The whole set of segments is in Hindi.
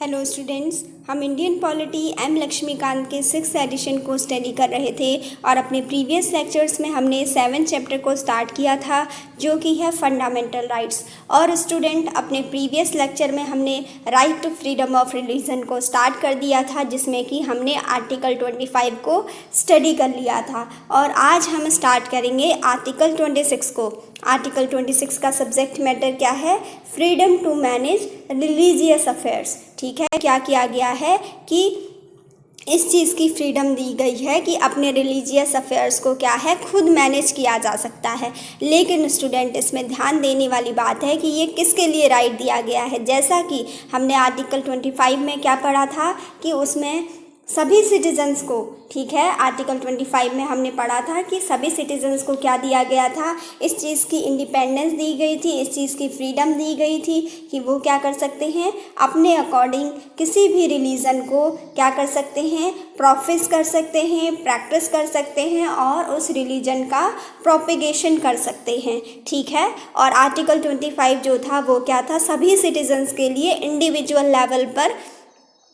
हेलो स्टूडेंट्स, हम इंडियन पॉलिटी एम लक्ष्मीकांत के 6th एडिशन को स्टडी कर रहे थे और अपने प्रीवियस लेक्चर्स में हमने 7th चैप्टर को स्टार्ट किया था जो कि है फंडामेंटल राइट्स। और स्टूडेंट अपने प्रीवियस लेक्चर में हमने right to freedom of religion को स्टार्ट कर दिया था जिसमें कि हमने आर्टिकल 25 को स्टडी कर लिया था। और आज हम स्टार्ट करेंगे आर्टिकल 26 को। आर्टिकल 26 का सब्जेक्ट मैटर क्या है? Freedom to manage religious affairs. ठीक है, क्या किया गया है कि इस चीज़ की फ्रीडम दी गई है कि अपने रिलीजियस अफेयर्स को क्या है, खुद मैनेज किया जा सकता है। लेकिन स्टूडेंट इसमें ध्यान देने वाली बात है कि ये किसके लिए राइट दिया गया है। जैसा कि हमने आर्टिकल 25 में क्या पढ़ा था कि उसमें सभी सिटीजन्स को, ठीक है, आर्टिकल 25 में हमने पढ़ा था कि सभी सिटीजन्स को क्या दिया गया था, इस चीज़ की इंडिपेंडेंस दी गई थी, इस चीज़ की फ्रीडम दी गई थी कि वो क्या कर सकते हैं, अपने अकॉर्डिंग किसी भी रिलीजन को क्या कर सकते हैं, प्रोफेस कर सकते हैं, प्रैक्टिस कर सकते हैं और उस रिलीजन का प्रोपेगेशन कर सकते हैं। ठीक है, और आर्टिकल 25 जो था वो क्या था, सभी सिटीजन्स के लिए इंडिविजुअल लेवल पर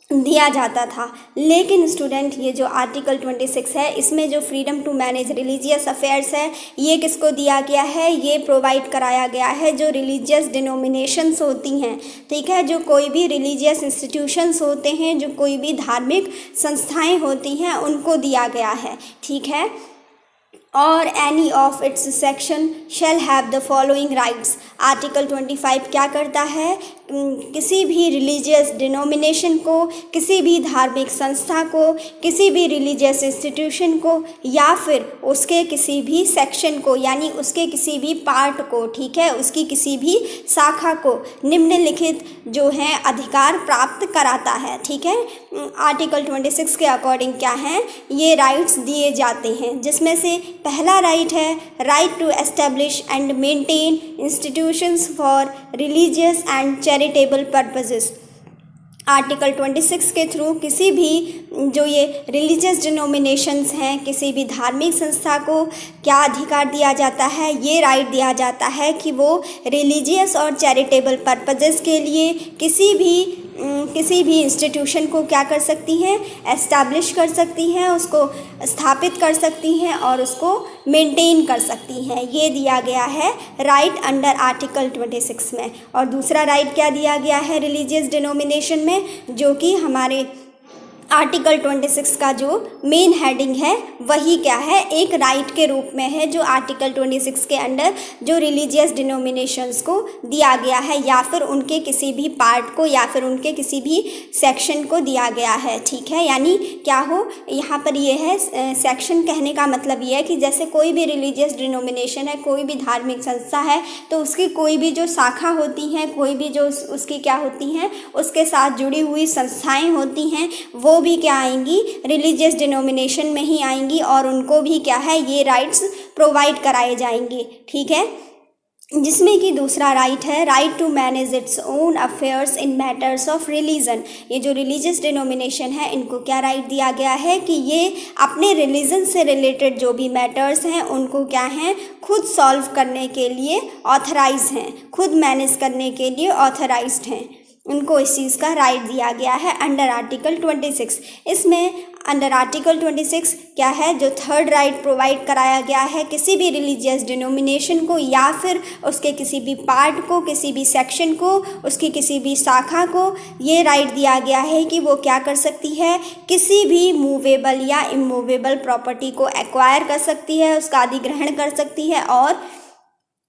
दिया जाता था। लेकिन स्टूडेंट ये जो आर्टिकल 26 है इसमें जो freedom to manage religious affairs है ये किसको दिया गया है, ये प्रोवाइड कराया गया है जो रिलीजियस डिनोमिनेशंस होती हैं। ठीक है, जो कोई भी रिलीजियस इंस्टीट्यूशंस होते हैं, जो कोई भी धार्मिक संस्थाएं होती हैं उनको दिया गया है। ठीक है, और any of its section shall have the following rights. Article 25 क्या करता है, किसी भी रिलीजियस डिनोमिनेशन को, किसी भी धार्मिक संस्था को, किसी भी रिलीजियस इंस्टीट्यूशन को या फिर उसके किसी भी सेक्शन को यानी उसके किसी भी पार्ट को, ठीक है, उसकी किसी भी शाखा को निम्नलिखित जो है अधिकार प्राप्त कराता है। ठीक है, आर्टिकल 26 के अकॉर्डिंग क्या है, ये राइट्स दिए जाते हैं जिसमें से पहला राइट है right to establish and maintain institutions for religious and charitable purposes. Article 26 के थ्रू किसी भी जो ये रिलीजियस डिनोमिनेशंस हैं, किसी भी धार्मिक संस्था को क्या अधिकार दिया जाता है, ये राइट दिया जाता है कि वो रिलीजियस और चैरिटेबल पर्पसेस के लिए किसी भी इंस्टीट्यूशन को क्या कर सकती हैं, एस्टैब्लिश कर सकती हैं, उसको स्थापित कर सकती हैं और उसको मेंटेन कर सकती हैं। ये दिया गया है राइट अंडर आर्टिकल 26 में। और दूसरा राइट क्या दिया गया है रिलीजियस डिनोमिनेशन में, जो कि हमारे आर्टिकल 26 का जो मेन हेडिंग है वही क्या है, एक राइट के रूप में है जो आर्टिकल 26 के अंडर जो रिलीजियस डिनोमिनेशंस को दिया गया है या फिर उनके किसी भी पार्ट को या फिर उनके किसी भी सेक्शन को दिया गया है। ठीक है, यानी क्या हो यहाँ पर ये है, सेक्शन कहने का मतलब ये है कि जैसे कोई भी रिलीजियस डिनोमिनेशन है, कोई भी धार्मिक संस्था है तो उसकी कोई भी जो शाखा होती हैं, कोई भी जो उसकी क्या होती हैं, उसके साथ जुड़ी हुई संस्थाएँ होती हैं वो भी क्या आएंगी, रिलीजियस डिनोमिनेशन में ही आएंगी और उनको भी क्या है, ये राइट्स प्रोवाइड कराए जाएंगे। ठीक है, जिसमें कि दूसरा राइट है right to manage its own affairs in matters of religion. ये जो रिलीजियस डिनोमिनेशन है इनको क्या राइट दिया गया है कि ये अपने रिलीजन से रिलेटेड जो भी मैटर्स हैं उनको क्या हैं, खुद सॉल्व करने के लिए ऑथराइज हैं, खुद मैनेज करने के लिए ऑथराइज्ड हैं, उनको इस चीज़ का राइट दिया गया है अंडर आर्टिकल 26। इसमें अंडर आर्टिकल 26 क्या है, जो थर्ड राइट प्रोवाइड कराया गया है किसी भी रिलीजियस डिनोमिनेशन को या फिर उसके किसी भी पार्ट को, किसी भी सेक्शन को, उसकी किसी भी शाखा को ये राइट दिया गया है कि वो क्या कर सकती है, किसी भी मूवेबल या इमूवेबल प्रॉपर्टी को एक्वायर कर सकती है, उसका अधिग्रहण कर सकती है और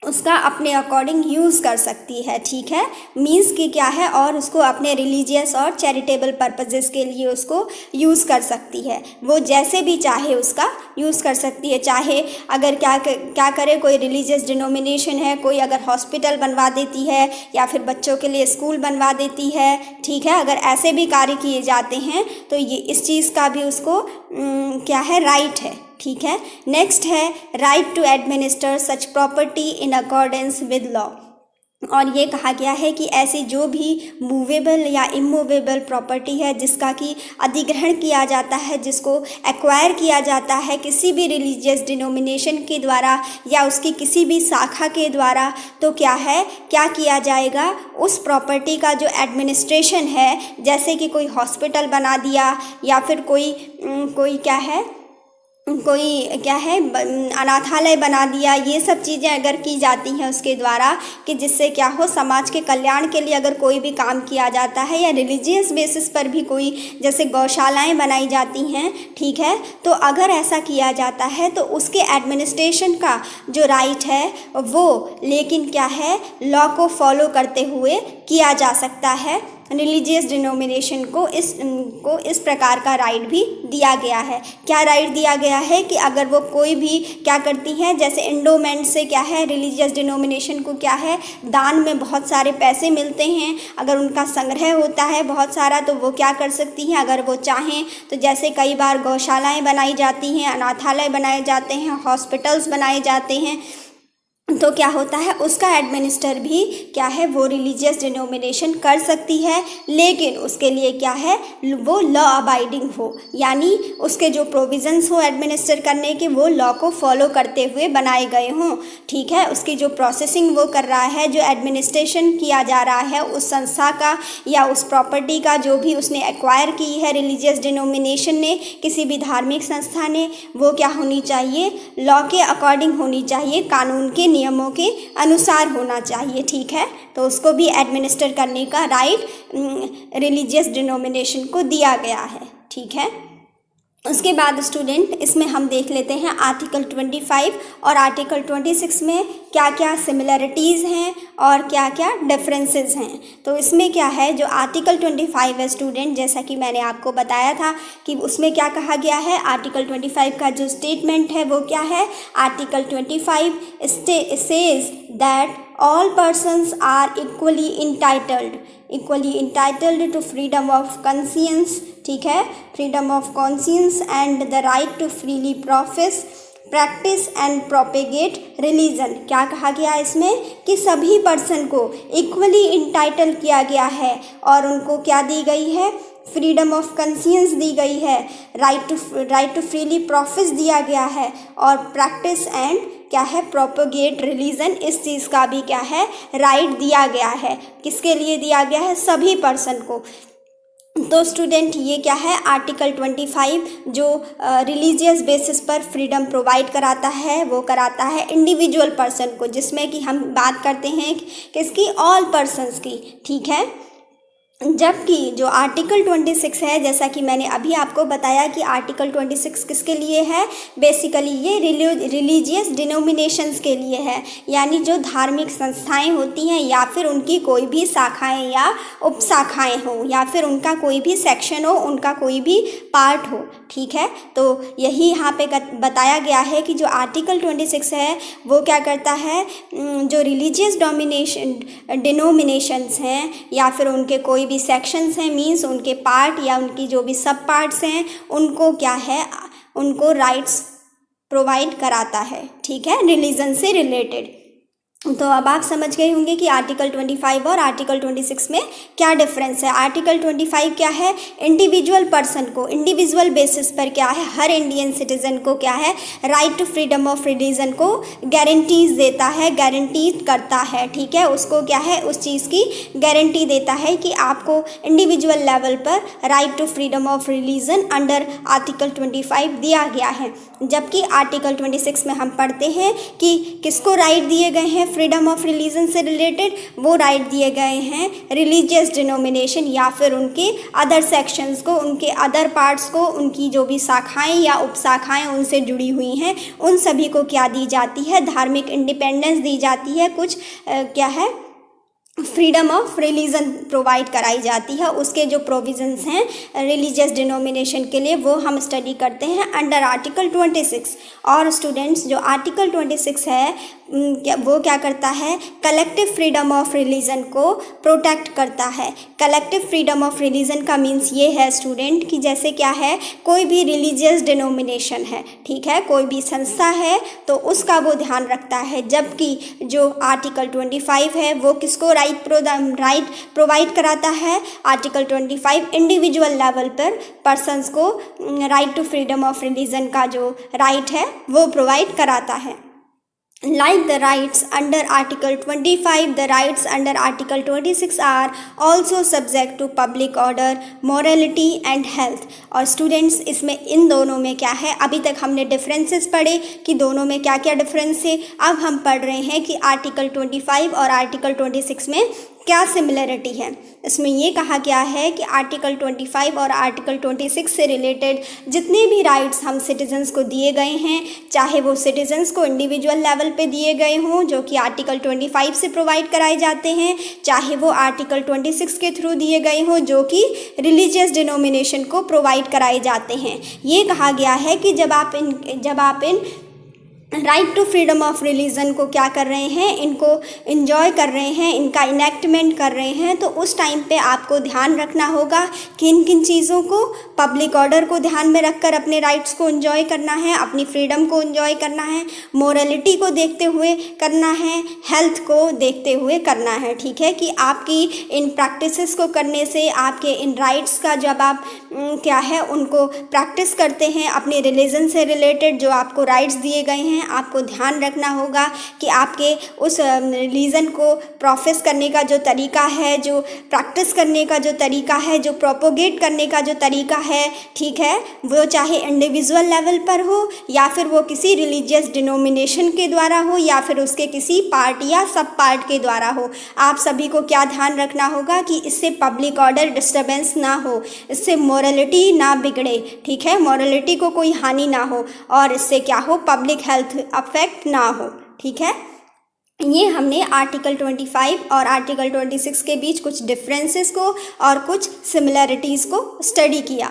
उसका अपने अकॉर्डिंग यूज़ कर सकती है। ठीक है, मीन्स कि क्या है, और उसको अपने रिलीजियस और चैरिटेबल पर्पसेस के लिए उसको यूज़ कर सकती है, वो जैसे भी चाहे उसका यूज़ कर सकती है। चाहे अगर क्या करे, कोई रिलीजियस डिनोमिनेशन है, कोई अगर हॉस्पिटल बनवा देती है या फिर बच्चों के लिए स्कूल बनवा देती है, ठीक है, अगर ऐसे भी कार्य किए जाते हैं तो ये इस चीज़ का भी उसको क्या है, राइट है। ठीक है, नेक्स्ट है right to administer such property in accordance with law. और ये कहा गया है कि ऐसी जो भी मूवेबल या इमूवेबल प्रॉपर्टी है जिसका कि अधिग्रहण किया जाता है, जिसको एक्वायर किया जाता है किसी भी रिलीजियस डिनोमिनेशन के द्वारा या उसकी किसी भी शाखा के द्वारा, तो क्या किया जाएगा, उस प्रॉपर्टी का जो एडमिनिस्ट्रेशन है, जैसे कि कोई हॉस्पिटल बना दिया या फिर कोई अनाथालय बना दिया, ये सब चीज़ें अगर की जाती हैं उसके द्वारा कि जिससे क्या हो, समाज के कल्याण के लिए अगर कोई भी काम किया जाता है या रिलीजियस बेसिस पर भी कोई जैसे गौशालाएं बनाई जाती हैं, ठीक है, तो अगर ऐसा किया जाता है तो उसके एडमिनिस्ट्रेशन का जो राइट है वो लेकिन लॉ को फॉलो करते हुए किया जा सकता है। रिलीजियस डिनोमिनेशन को इस प्रकार का राइट भी दिया गया है। क्या राइट दिया गया है कि अगर वो कोई भी क्या करती हैं, जैसे एंडोमेंट से रिलीजियस डिनोमिनेशन को दान में बहुत सारे पैसे मिलते हैं, अगर उनका संग्रह होता है बहुत सारा, तो वो क्या कर सकती हैं, अगर वो चाहें तो जैसे कई बार गौशालाएं बनाई जाती हैं, अनाथालय बनाए जाते हैं, हॉस्पिटल्स बनाए जाते हैं, तो क्या होता है, उसका एडमिनिस्टर भी वो रिलीजियस डिनोमिनेशन कर सकती है, लेकिन उसके लिए वो लॉ अबाइडिंग हो, यानी उसके जो प्रोविजंस हो एडमिनिस्टर करने के वो लॉ को फॉलो करते हुए बनाए गए हों, ठीक है। उसकी जो प्रोसेसिंग वो कर रहा है, जो एडमिनिस्ट्रेशन किया जा रहा है उस संस्था का या उस प्रॉपर्टी का जो भी उसने एक्वायर की है रिलीजियस डिनोमिनेशन ने, किसी भी धार्मिक संस्था ने, वो क्या होनी चाहिए, लॉ के अकॉर्डिंग होनी चाहिए, कानून के नियमों के अनुसार होना चाहिए, ठीक है। तो उसको भी एडमिनिस्टर करने का राइट रिलीजियस डिनोमिनेशन को दिया गया है, ठीक है। उसके बाद स्टूडेंट इसमें हम देख लेते हैं आर्टिकल 25 और आर्टिकल 26 में क्या क्या सिमिलरिटीज़ हैं और क्या क्या डिफरेंसेस हैं। तो इसमें जो आर्टिकल 25 है स्टूडेंट, जैसा कि मैंने आपको बताया था कि उसमें क्या कहा गया है, आर्टिकल 25 का जो स्टेटमेंट है वो क्या है, article 25 says that all persons are equally entitled to freedom of conscience, ठीक है, freedom of conscience and the right to freely practice and propagate religion। क्या कहा गया इसमें कि सभी पर्सन को इक्वली इंटाइटल किया गया है और उनको क्या दी गई है, फ्रीडम ऑफ कंसियंस दी गई है, राइट टू फ्रीली प्रोफेस दिया गया है, और प्रैक्टिस एंड प्रोपोगेट रिलीजन, इस चीज़ का भी राइट दिया गया है। किसके लिए दिया गया है, सभी पर्सन को। तो स्टूडेंट ये आर्टिकल 25 जो रिलीजियस बेसिस पर फ्रीडम प्रोवाइड कराता है, वो कराता है इंडिविजुअल पर्सन को, जिसमें कि हम बात करते हैं किसकी, ऑल पर्सन्स की, ठीक है। जबकि जो आर्टिकल 26 है, जैसा कि मैंने अभी आपको बताया कि आर्टिकल 26 किसके लिए है, बेसिकली ये रिलीजियस डिनोमिनेशंस के लिए है, यानी जो धार्मिक संस्थाएं होती हैं या फिर उनकी कोई भी शाखाएं या उपशाखाएं हो या फिर उनका कोई भी सेक्शन हो, उनका कोई भी पार्ट हो, ठीक है। तो यही यहाँ पे बताया गया है कि जो आर्टिकल 26 है वो क्या करता है, जो रिलीजियस डिनोमिनेशंस हैं या फिर उनके कोई भी सेक्शंस हैं, मींस उनके पार्ट या उनकी जो भी सब पार्ट्स हैं, उनको उनको राइट्स प्रोवाइड कराता है, ठीक है, रिलीजन से रिलेटेड। तो अब आप समझ गए होंगे कि आर्टिकल 25 और आर्टिकल 26 में क्या डिफरेंस है। आर्टिकल 25 क्या है, इंडिविजुअल पर्सन को इंडिविजुअल बेसिस पर हर इंडियन सिटीजन को right to freedom of religion को गारंटीज देता है, गारंटी करता है, ठीक है। उसको उस चीज़ की गारंटी देता है कि आपको इंडिविजुअल लेवल पर right to freedom of religion under article 25 दिया गया है। जबकि आर्टिकल 26 में हम पढ़ते हैं कि किसको राइट दिए गए हैं, फ्रीडम ऑफ रिलीजन से रिलेटेड वो राइट दिए गए हैं रिलीजियस डिनोमिनेशन या फिर उनके अदर सेक्शंस को, उनके अदर पार्ट्स को, उनकी जो भी शाखाएं या उपशाखाएं उनसे जुड़ी हुई हैं, उन सभी को क्या दी जाती है, धार्मिक इंडिपेंडेंस दी जाती है, कुछ फ्रीडम ऑफ रिलीजन प्रोवाइड कराई जाती है। उसके जो प्रोविजंस हैं रिलीजियस डिनोमिनेशन के लिए वो हम स्टडी करते हैं अंडर आर्टिकल 26। और स्टूडेंट्स जो आर्टिकल 26 है वो क्या करता है, कलेक्टिव फ्रीडम ऑफ रिलीजन को प्रोटेक्ट करता है। कलेक्टिव फ्रीडम ऑफ रिलीजन का मीन्स ये है स्टूडेंट कि जैसे क्या है, कोई भी रिलीजियस डिनोमिनेशन है, ठीक है, कोई भी संस्था है तो उसका वो ध्यान रखता है, जबकि जो आर्टिकल 25 है वो किसको राइट प्रोवाइड कराता है, आर्टिकल 25 इंडिविजुअल लेवल पर पर्सन्स को right to freedom of religion का जो राइट है वो प्रोवाइड कराता है। Like the rights under Article 25, the rights under Article 26 are also subject to public order, morality and health। और स्टूडेंट्स इसमें इन दोनों में क्या है, अभी तक हमने डिफरेंसेस पढ़े कि दोनों में क्या क्या डिफरेंस है। अब हम पढ़ रहे हैं कि आर्टिकल 25 और आर्टिकल 26 में क्या सिमिलरिटी है। इसमें ये कहा गया है कि आर्टिकल 25 और आर्टिकल 26 से रिलेटेड जितने भी राइट्स हम सिटीजन्स को दिए गए हैं, चाहे वो सिटीजन्स को इंडिविजुअल लेवल पे दिए गए हों जो कि आर्टिकल 25 से प्रोवाइड कराए जाते हैं, चाहे वो आर्टिकल 26 के थ्रू दिए गए हों जो कि रिलीजियस डिनोमिनेशन को प्रोवाइड कराए जाते हैं। ये कहा गया है कि जब आप इन right to freedom of religion को क्या कर रहे हैं, इनको इन्जॉय कर रहे हैं, इनका इनेक्टमेंट कर रहे हैं, तो उस टाइम पे आपको ध्यान रखना होगा किन किन चीज़ों को, पब्लिक ऑर्डर को ध्यान में रखकर अपने राइट्स को इन्जॉय करना है, अपनी फ्रीडम को इन्जॉय करना है, मोरलिटी को देखते हुए करना है, हेल्थ को देखते हुए करना है। ठीक है, कि आपकी इन प्रैक्टिसेस को करने से आपके इन राइट्स का जब आप क्या है उनको प्रैक्टिस करते हैं अपने रिलीजन से रिलेटेड जो आपको राइट्स दिए गए हैं, आपको ध्यान रखना होगा कि आपके उस रिलीजन को प्रोफेस करने का जो तरीका है, जो प्रैक्टिस करने का जो तरीका है, जो प्रोपोगेट करने का जो तरीका है, ठीक है, वो चाहे इंडिविजुअल लेवल पर हो या फिर वो किसी रिलीजियस डिनोमिनेशन के द्वारा हो या फिर उसके किसी पार्ट या सब पार्ट के द्वारा हो। आप सभी को क्या ध्यान रखना होगा कि इससे पब्लिक ऑर्डर डिस्टर्बेंस ना हो, इससे मोरलिटी ना बिगड़े, ठीक है, मोरलिटी को कोई हानि ना हो और इससे क्या हो, पब्लिक हेल्थ अफेक्ट ना हो। ठीक है, ये हमने आर्टिकल 25 और आर्टिकल 26 के बीच कुछ डिफरेंसेस को और कुछ सिमिलरिटीज़ को स्टडी किया।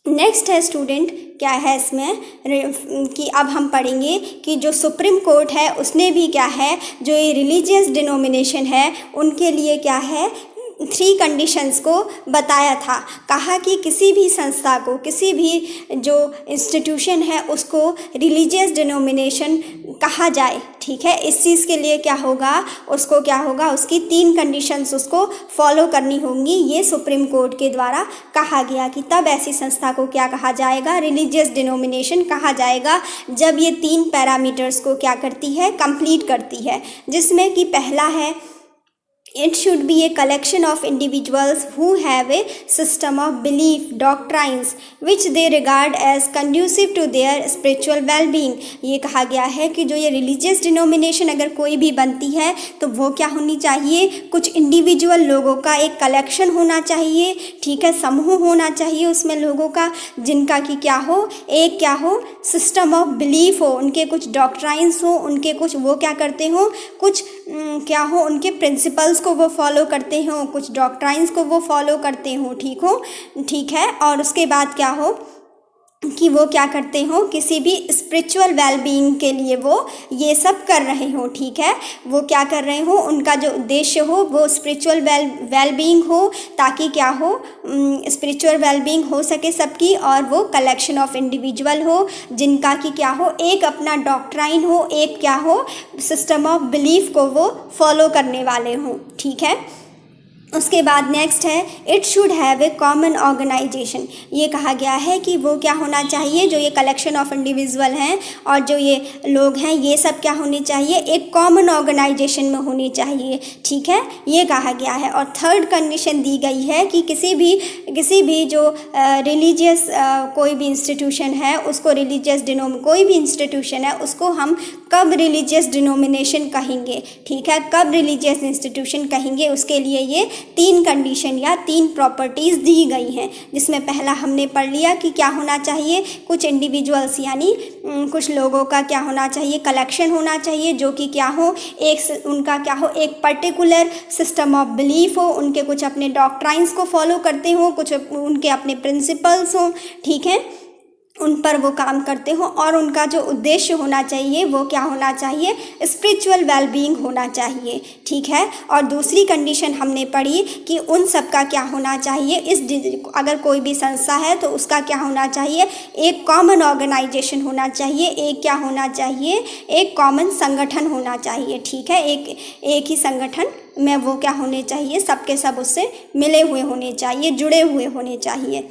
नेक्स्ट है स्टूडेंट क्या है इसमें कि अब हम पढ़ेंगे कि जो सुप्रीम कोर्ट है उसने भी क्या है, जो ये रिलीजियस डिनोमिनेशन है उनके लिए क्या है 3 कंडीशंस को बताया था। कहा कि किसी भी संस्था को, किसी भी जो इंस्टीट्यूशन है उसको रिलीजियस डिनोमिनेशन कहा जाए, ठीक है, इस चीज़ के लिए क्या होगा, उसको क्या होगा, उसकी 3 कंडीशंस उसको फॉलो करनी होंगी। ये सुप्रीम कोर्ट के द्वारा कहा गया कि तब ऐसी संस्था को क्या कहा जाएगा, रिलीजियस डिनोमिनेशन कहा जाएगा, जब ये 3 पैरामीटर्स को क्या करती है, कंप्लीट करती है, जिसमें कि पहला है it should be a collection of individuals who have a system of belief, doctrines which they regard as conducive to their spiritual well-being। ये कहा गया है कि जो ये religious denomination अगर कोई भी बनती है तो वो क्या होनी चाहिए, कुछ इंडिविजुअल लोगों का एक कलेक्शन होना चाहिए, ठीक है, समूह होना चाहिए उसमें लोगों का, जिनका कि क्या हो, एक क्या हो, सिस्टम ऑफ बिलीफ हो, उनके कुछ डॉक्ट्राइंस हो, उनके कुछ वो क्या करते हो, कुछ क्या हो, उनके प्रिंसिपल्स को वो फॉलो करते हो, कुछ डॉक्ट्राइंस को वो फॉलो करते हो, ठीक है, और उसके बाद क्या हो कि वो क्या करते हो, किसी भी स्पिरिचुअल वेलबीइंग के लिए वो ये सब कर रहे हो, ठीक है, वो क्या कर रहे हो, उनका जो उद्देश्य हो वो स्पिरिचुअल वेलबीइंग हो, ताकि क्या हो, स्पिरिचुअल वेलबीइंग हो सके सबकी, और वो कलेक्शन ऑफ इंडिविजुअल हो जिनका कि क्या हो, एक अपना डॉक्ट्राइन हो, एक क्या हो, सिस्टम ऑफ बिलीफ को वो फॉलो करने वाले हों, ठीक है। उसके बाद नेक्स्ट है it should have a common organisation. ये कहा गया है कि वो क्या होना चाहिए, जो ये कलेक्शन ऑफ इंडिविजुअल हैं और जो ये लोग हैं ये सब क्या होनी चाहिए, एक कॉमन ऑर्गेनाइजेशन में होनी चाहिए, ठीक है, ये कहा गया है। और थर्ड कंडीशन दी गई है कि किसी भी जो रिलीजियस कोई भी इंस्टीट्यूशन है उसको कोई भी इंस्टीट्यूशन है उसको हम कब रिलीजियस डिनोमिनेशन कहेंगे, ठीक है, कब रिलीजियस इंस्टीट्यूशन कहेंगे, उसके लिए ये 3 कंडीशन या 3 प्रॉपर्टीज़ दी गई हैं, जिसमें पहला हमने पढ़ लिया कि क्या होना चाहिए, कुछ इंडिविजुअल्स यानी कुछ लोगों का क्या होना चाहिए, कलेक्शन होना चाहिए, जो कि क्या हो, उनका क्या हो, एक पर्टिकुलर सिस्टम ऑफ बिलीफ हो, उनके कुछ अपने डॉक्ट्राइंस को फॉलो करते हो, कुछ उनके अपने प्रिंसिपल्स हों, ठीक है। उन पर वो काम करते हो और उनका जो उद्देश्य होना चाहिए वो क्या होना चाहिए, स्पिरिचुअल वेलबींग होना चाहिए। ठीक है। और दूसरी कंडीशन हमने पढ़ी कि उन सब का क्या होना चाहिए, अगर कोई भी संस्था है तो उसका क्या होना चाहिए, एक कॉमन ऑर्गेनाइजेशन होना चाहिए, एक क्या होना चाहिए, एक कॉमन संगठन होना चाहिए। ठीक है। एक ही संगठन में वो क्या होने चाहिए, सबके सब उससे मिले हुए होने चाहिए, जुड़े हुए होने चाहिए।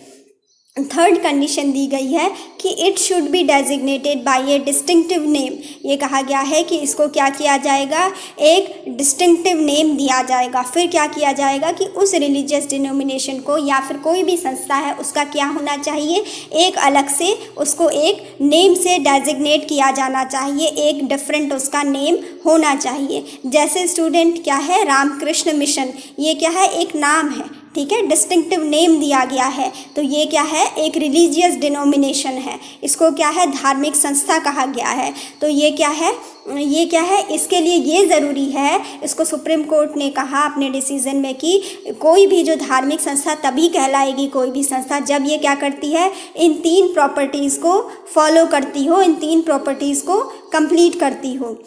थर्ड कंडीशन दी गई है कि it should be designated by A distinctive name. ये कहा गया है कि इसको क्या किया जाएगा, एक डिस्टिंक्टिव नेम दिया जाएगा। फिर क्या किया जाएगा कि उस रिलीजियस डिनोमिनेशन को या फिर कोई भी संस्था है उसका क्या होना चाहिए, एक अलग से उसको एक नेम से डेजिग्नेट किया जाना चाहिए, एक डिफरेंट उसका नेम होना चाहिए। जैसे स्टूडेंट क्या है, रामकृष्ण मिशन, ये क्या है, एक नाम है। ठीक है। डिस्टिंक्टिव नेम दिया गया है तो ये क्या है, एक रिलीजियस डिनोमिनेशन है, इसको क्या है, धार्मिक संस्था कहा गया है। तो ये क्या है, इसके लिए ये ज़रूरी है, इसको सुप्रीम कोर्ट ने कहा अपने डिसीजन में कि कोई भी जो धार्मिक संस्था तभी कहलाएगी कोई भी संस्था जब ये क्या करती है, इन 3 प्रॉपर्टीज़ को फॉलो करती हो, इन 3 प्रॉपर्टीज़ को कंप्लीट करती हो।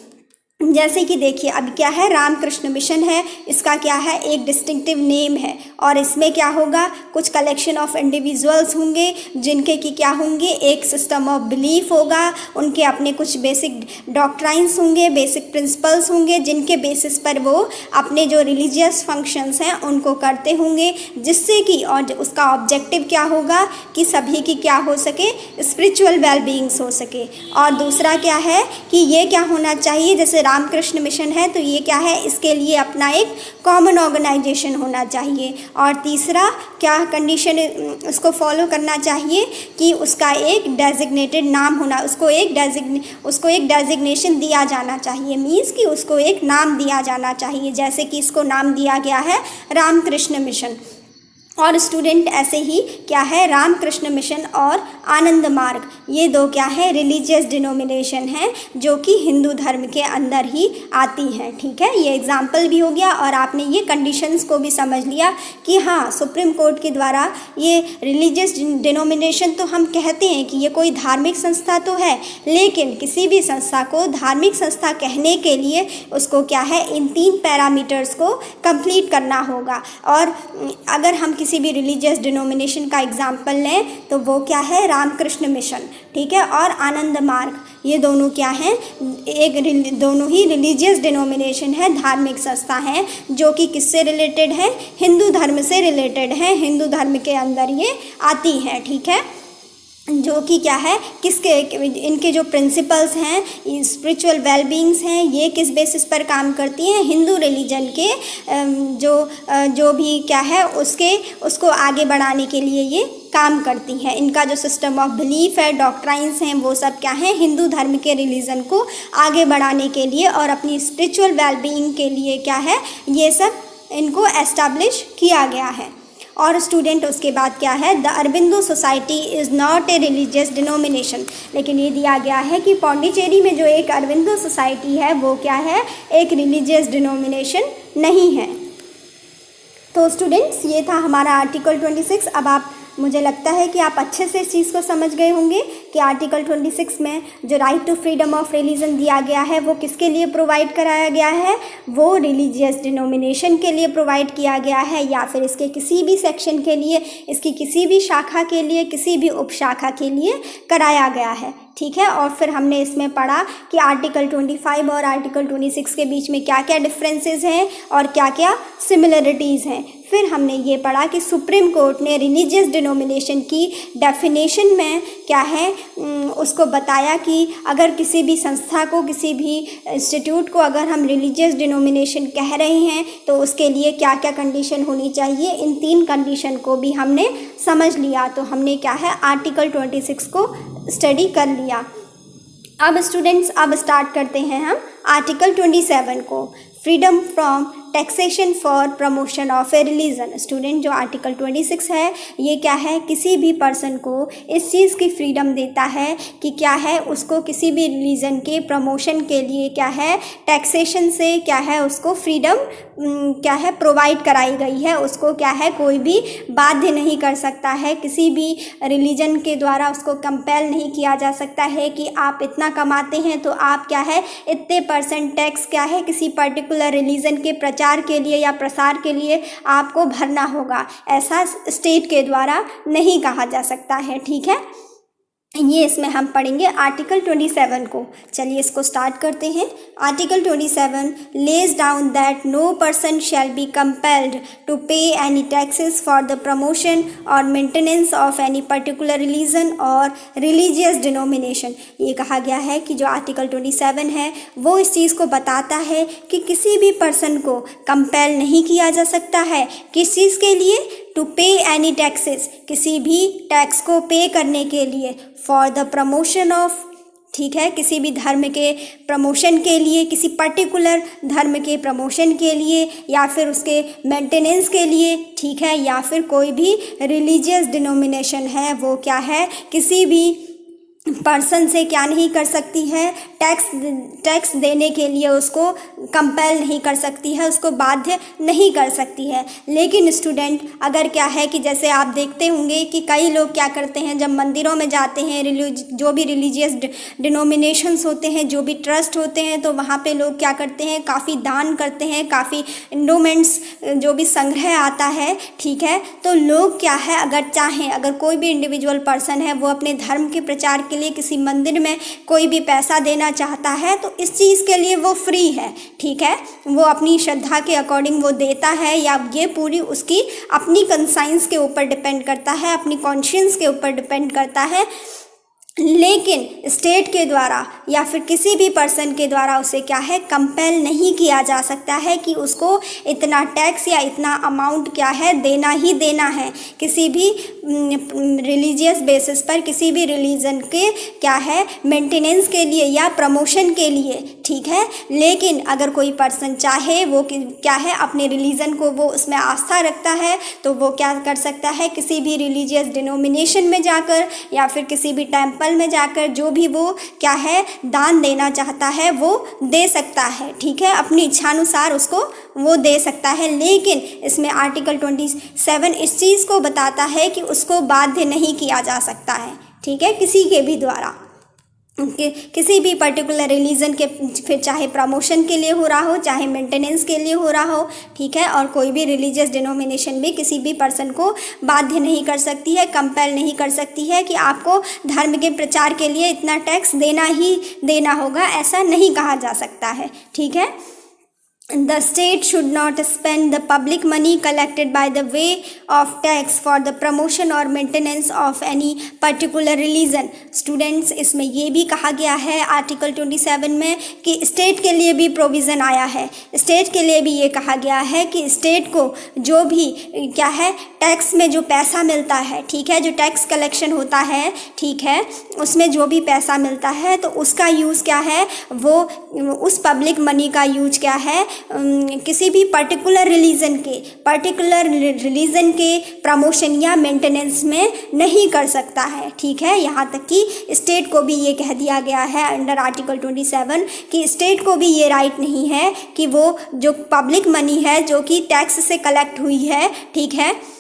जैसे कि देखिए अब क्या है, रामकृष्ण मिशन है, इसका क्या है, एक डिस्टिंक्टिव नेम है और इसमें क्या होगा, कुछ कलेक्शन ऑफ इंडिविजुअल्स होंगे जिनके कि क्या होंगे, एक सिस्टम ऑफ बिलीफ होगा, उनके अपने कुछ बेसिक डॉक्ट्राइंस होंगे, बेसिक प्रिंसिपल्स होंगे जिनके बेसिस पर वो अपने जो रिलीजियस फंक्शंस हैं उनको करते होंगे, जिससे कि और उसका ऑब्जेक्टिव क्या होगा कि सभी की क्या हो सके, स्पिरिचुअल वेलबींग्स हो सके। और दूसरा क्या है कि ये क्या होना चाहिए, जैसे रामकृष्ण मिशन है तो ये क्या है, इसके लिए अपना एक कॉमन ऑर्गेनाइजेशन होना चाहिए। और तीसरा क्या कंडीशन उसको फॉलो करना चाहिए कि उसका एक डेजिग्नेटेड नाम होना, उसको एक डेजिग्नेशन दिया जाना चाहिए, मीन्स कि उसको एक नाम दिया जाना चाहिए। जैसे कि इसको नाम दिया गया है रामकृष्ण मिशन। और स्टूडेंट ऐसे ही क्या है, रामकृष्ण मिशन और आनंद मार्ग, ये 2 क्या है, रिलीजियस डिनोमिनेशन है जो कि हिंदू धर्म के अंदर ही आती हैं। ठीक है। ये एग्जाम्पल भी हो गया और आपने ये कंडीशंस को भी समझ लिया कि हाँ, सुप्रीम कोर्ट के द्वारा ये रिलीजियस डिनोमिनेशन तो हम कहते हैं कि ये कोई धार्मिक संस्था तो है, लेकिन किसी भी संस्था को धार्मिक संस्था कहने के लिए उसको क्या है, इन 3 पैरामीटर्स को कंप्लीट करना होगा। और अगर हम किसी भी रिलीजियस डिनोमिनेशन का एग्जाम्पल लें तो वो क्या है, रामकृष्ण मिशन। ठीक है। और आनंद मार्ग, ये दोनों क्या हैं, दोनों ही रिलीजियस डिनोमिनेशन है, धार्मिक संस्था हैं जो कि किससे रिलेटेड है, हिंदू धर्म से रिलेटेड है, हिंदू धर्म के अंदर ये आती हैं। ठीक है। जो कि क्या है, इनके जो प्रिंसिपल्स हैं, स्पिरिचुअल वेलबींग्स हैं, ये किस बेसिस पर काम करती हैं, हिंदू रिलीजन के जो भी क्या है उसको आगे बढ़ाने के लिए ये काम करती हैं। इनका जो सिस्टम ऑफ बिलीफ है, डॉक्ट्राइंस हैं, वो सब क्या है, हिंदू धर्म के रिलीजन को आगे बढ़ाने के लिए और अपनी स्पिरिचुअल वेलबींग के लिए क्या है, ये सब इनको एस्टैब्लिश किया गया है। और स्टूडेंट उसके बाद क्या है, the Aurobindo society is not a religious denomination. लेकिन ये दिया गया है कि पौंडीचेरी में जो एक अरबिंदो सोसाइटी है वो क्या है, एक रिलीजियस डिनोमिनेशन नहीं है। तो स्टूडेंट्स ये था हमारा आर्टिकल 26। अब आप, मुझे लगता है कि आप अच्छे से इस चीज़ को समझ गए होंगे कि आर्टिकल 26 में जो right to freedom of religion दिया गया है वो किसके लिए प्रोवाइड कराया गया है, वो रिलीजियस डिनोमिनेशन के लिए प्रोवाइड किया गया है, या फिर इसके किसी भी सेक्शन के लिए, इसकी किसी भी शाखा के लिए, किसी भी उपशाखा के लिए कराया गया है। ठीक है। और फिर हमने इसमें पढ़ा कि आर्टिकल 25 और आर्टिकल 26 के बीच में क्या क्या डिफरेंसेस हैं और क्या क्या सिमिलरिटीज़ हैं। फिर हमने ये पढ़ा कि सुप्रीम कोर्ट ने रिलीजियस डिनोमिनेशन की डेफिनेशन में क्या है, उसको बताया कि अगर किसी भी संस्था को, किसी भी इंस्टीट्यूट को अगर हम रिलीजियस डिनोमिनेशन कह रहे हैं तो उसके लिए क्या क्या कंडीशन होनी चाहिए। इन 3 कंडीशन को भी हमने समझ लिया। तो हमने क्या है, आर्टिकल 26 को स्टडी कर लिया। अब स्टूडेंट्स, अब स्टार्ट करते हैं हम आर्टिकल 27 को, freedom from taxation for promotion of A religion. Student, जो आर्टिकल 26 है ये क्या है, किसी भी पर्सन को इस चीज़ की फ्रीडम देता है कि क्या है, उसको किसी भी रिलीजन के प्रमोशन के लिए क्या है, टैक्सेशन से क्या है, उसको फ्रीडम क्या है प्रोवाइड कराई गई है, उसको क्या है कोई भी बाध्य नहीं कर सकता है, किसी भी रिलीजन के द्वारा उसको कंपेल नहीं किया जा सकता है कि आप इतना कमाते हैं तो आप क्या है इतने % टैक्स क्या है किसी पर्टिकुलर रिलीजन के प्रचार के लिए या प्रसार के लिए आपको भरना होगा, ऐसा स्टेट के द्वारा नहीं कहा जा सकता है। ठीक है, ये इसमें हम पढ़ेंगे आर्टिकल 27 को। चलिए इसको स्टार्ट करते हैं। Article 27 lays down that no person shall be compelled to pay any taxes for the promotion or maintenance of any particular religion or religious denomination. ये कहा गया है कि जो आर्टिकल 27 है वो इस चीज़ को बताता है कि किसी भी पर्सन को कंपेल नहीं किया जा सकता है किस चीज़ के लिए, टू पे एनी टैक्सेस, किसी भी टैक्स को पे करने के लिए, फॉर द प्रमोशन ऑफ, ठीक है, किसी भी धर्म के प्रमोशन के लिए, किसी पर्टिकुलर धर्म के प्रमोशन के लिए या फिर उसके मेंटेनेंस के लिए, ठीक है, या फिर कोई भी रिलीजियस डिनोमिनेशन है वो क्या है किसी भी पर्सन से क्या नहीं कर सकती है, टैक्स देने के लिए उसको कंपेल नहीं कर सकती है, उसको बाध्य नहीं कर सकती है। लेकिन स्टूडेंट अगर क्या है कि जैसे आप देखते होंगे कि कई लोग क्या करते हैं जब मंदिरों में जाते हैं, जो भी रिलीजियस डिनोमिनेशंस होते हैं, जो भी ट्रस्ट होते हैं, तो वहाँ पे लोग क्या करते हैं काफ़ी दान करते हैं, काफ़ी इंडोमेंट्स जो भी संग्रह आता है, ठीक है, तो लोग क्या है अगर चाहें, अगर कोई भी इंडिविजुअल पर्सन है वो अपने धर्म के प्रचार के लिए किसी मंदिर में कोई भी पैसा देना चाहता है तो इस चीज़ के लिए वो फ्री है, ठीक है, वो अपनी श्रद्धा के अकॉर्डिंग वो देता है, या ये पूरी उसकी अपनी कंसाइंस के ऊपर डिपेंड करता है, अपनी कॉन्शियंस के ऊपर डिपेंड करता है। लेकिन स्टेट के द्वारा या फिर किसी भी पर्सन के द्वारा उसे क्या है कंपेल नहीं किया जा सकता है कि उसको इतना टैक्स या इतना अमाउंट क्या है देना ही देना है किसी भी रिलीजियस बेसिस पर, किसी भी रिलीजन के क्या है मेंटेनेंस के लिए या प्रमोशन के लिए, ठीक है। लेकिन अगर कोई पर्सन चाहे वो क्या है अपने रिलीजन को वो उसमें आस्था रखता है तो वो क्या कर सकता है किसी भी रिलीजियस डिनोमिनेशन में जाकर या फिर किसी भी टेम्पल में जाकर जो भी वो क्या है दान देना चाहता है वो दे सकता है, ठीक है, अपनी इच्छानुसार उसको वो दे सकता है। लेकिन इसमें आर्टिकल 27 इस चीज़ को बताता है कि उसको बाध्य नहीं किया जा सकता है, ठीक है, किसी के भी द्वारा, किसी भी पर्टिकुलर रिलीजन के, फिर चाहे प्रमोशन के लिए हो रहा हो चाहे मेंटेनेंस के लिए हो रहा हो, ठीक है, और कोई भी रिलीजियस डिनोमिनेशन भी किसी भी पर्सन को बाध्य नहीं कर सकती है, कंपेल नहीं कर सकती है कि आपको धर्म के प्रचार के लिए इतना टैक्स देना ही देना होगा, ऐसा नहीं कहा जा सकता है, ठीक है। The state should not spend the public money collected by the way of tax for the promotion or maintenance of any particular religion. Students, इसमें ये भी कहा गया है आर्टिकल 27 में कि स्टेट के लिए भी प्रोविज़न आया है, स्टेट के लिए भी ये कहा गया है कि स्टेट को जो भी क्या है टैक्स में जो पैसा मिलता है, ठीक है, जो टैक्स कलेक्शन होता है, ठीक है, उसमें जो भी पैसा मिलता है तो उसका यूज़ क्या है वो उस पब्लिक मनी का यूज क्या है किसी भी पर्टिकुलर रिलीजन के प्रमोशन या मेंटेनेंस में नहीं कर सकता है, ठीक है। यहाँ तक कि स्टेट को भी ये कह दिया गया है अंडर आर्टिकल 27 कि स्टेट को भी ये राइट नहीं है कि वो जो पब्लिक मनी है जो कि टैक्स से कलेक्ट हुई है, ठीक है,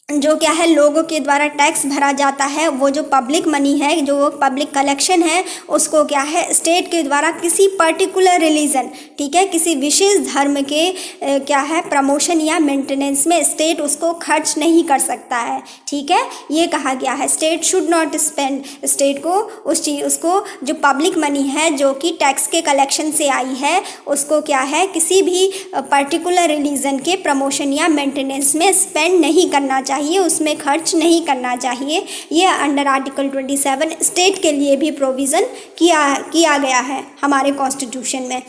जो क्या है लोगों के द्वारा टैक्स भरा जाता है, वो जो पब्लिक मनी है जो पब्लिक कलेक्शन है उसको क्या है स्टेट के द्वारा किसी पर्टिकुलर रिलीजन, ठीक है, किसी विशेष धर्म के क्या है प्रमोशन या मेंटेनेंस में स्टेट उसको खर्च नहीं कर सकता है, ठीक है। ये कहा गया है state should not spend, state को उसको जो पब्लिक मनी है जो कि टैक्स के कलेक्शन से आई है उसको क्या है किसी भी पर्टिकुलर रिलीजन के प्रमोशन या मेंटेनेंस में स्पेंड नहीं करना चाहिए, उसमें खर्च नहीं करना चाहिए। ये अंडर आर्टिकल 27 स्टेट के लिए भी प्रोविज़न किया गया है हमारे कॉन्स्टिट्यूशन में।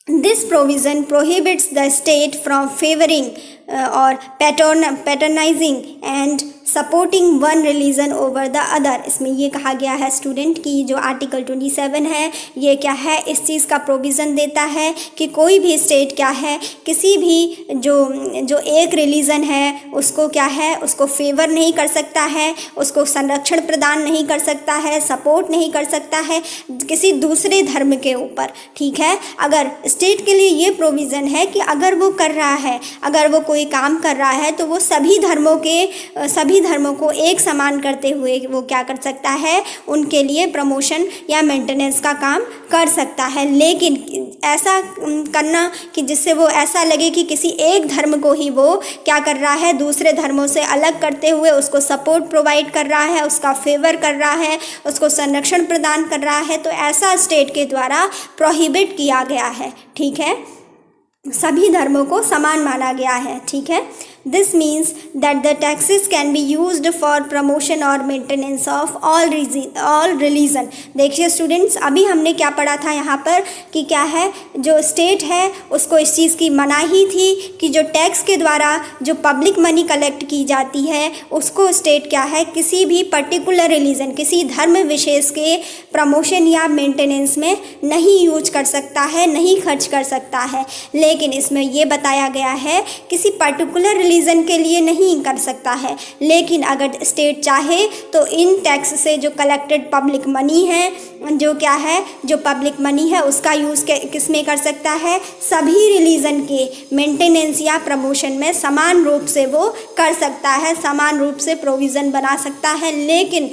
This provision prohibits the state from favouring or patronising and supporting one religion over the other. इसमें ये कहा गया है स्टूडेंट कि जो आर्टिकल 27 है ये क्या है, इस चीज़ का प्रोविज़न देता है कि कोई भी स्टेट क्या है, किसी भी जो एक रिलीजन है उसको क्या है, उसको फेवर नहीं कर सकता है, उसको संरक्षण प्रदान नहीं कर सकता है, सपोर्ट नहीं कर सकता है किसी दूसरे धर्म के ऊपर। ठीक है, अगर स्टेट के लिए ये प्रोविज़न है कि अगर वो कर रहा है, अगर वो कोई काम कर रहा है तो वो सभी धर्मों को एक समान करते हुए वो क्या कर सकता है, उनके लिए प्रमोशन या मेंटेनेंस का काम कर सकता है। लेकिन ऐसा करना कि जिससे वो ऐसा लगे कि किसी एक धर्म को ही वो क्या कर रहा है, दूसरे धर्मों से अलग करते हुए उसको सपोर्ट प्रोवाइड कर रहा है, उसका फेवर कर रहा है, उसको संरक्षण प्रदान कर रहा है, तो ऐसा स्टेट के द्वारा प्रोहिबिट किया गया है। ठीक है, सभी धर्मों को समान माना गया है। ठीक है, this means that the taxes can be used for promotion or maintenance of all religion. देखिए स्टूडेंट्स, अभी हमने क्या पढ़ा था यहाँ पर कि क्या है, जो स्टेट है उसको इस चीज़ की मनाही थी कि जो टैक्स के द्वारा जो पब्लिक मनी कलेक्ट की जाती है उसको स्टेट क्या है, किसी भी पर्टिकुलर रिलीजन, किसी धर्म विशेष के प्रमोशन या मेंटेनेंस में नहीं यूज कर सकता है, नहीं खर्च कर सकता है। लेकिन इसमें ये बताया गया है किसी पर्टिकुलर रिलीजन के लिए नहीं कर सकता है, लेकिन अगर स्टेट चाहे तो इन टैक्स से जो कलेक्टेड पब्लिक मनी है, जो क्या है, जो पब्लिक मनी है उसका यूज़ किस में कर सकता है, सभी रिलीजन के मेंटेनेंस या प्रमोशन में समान रूप से वो कर सकता है, समान रूप से प्रोविज़न बना सकता है। लेकिन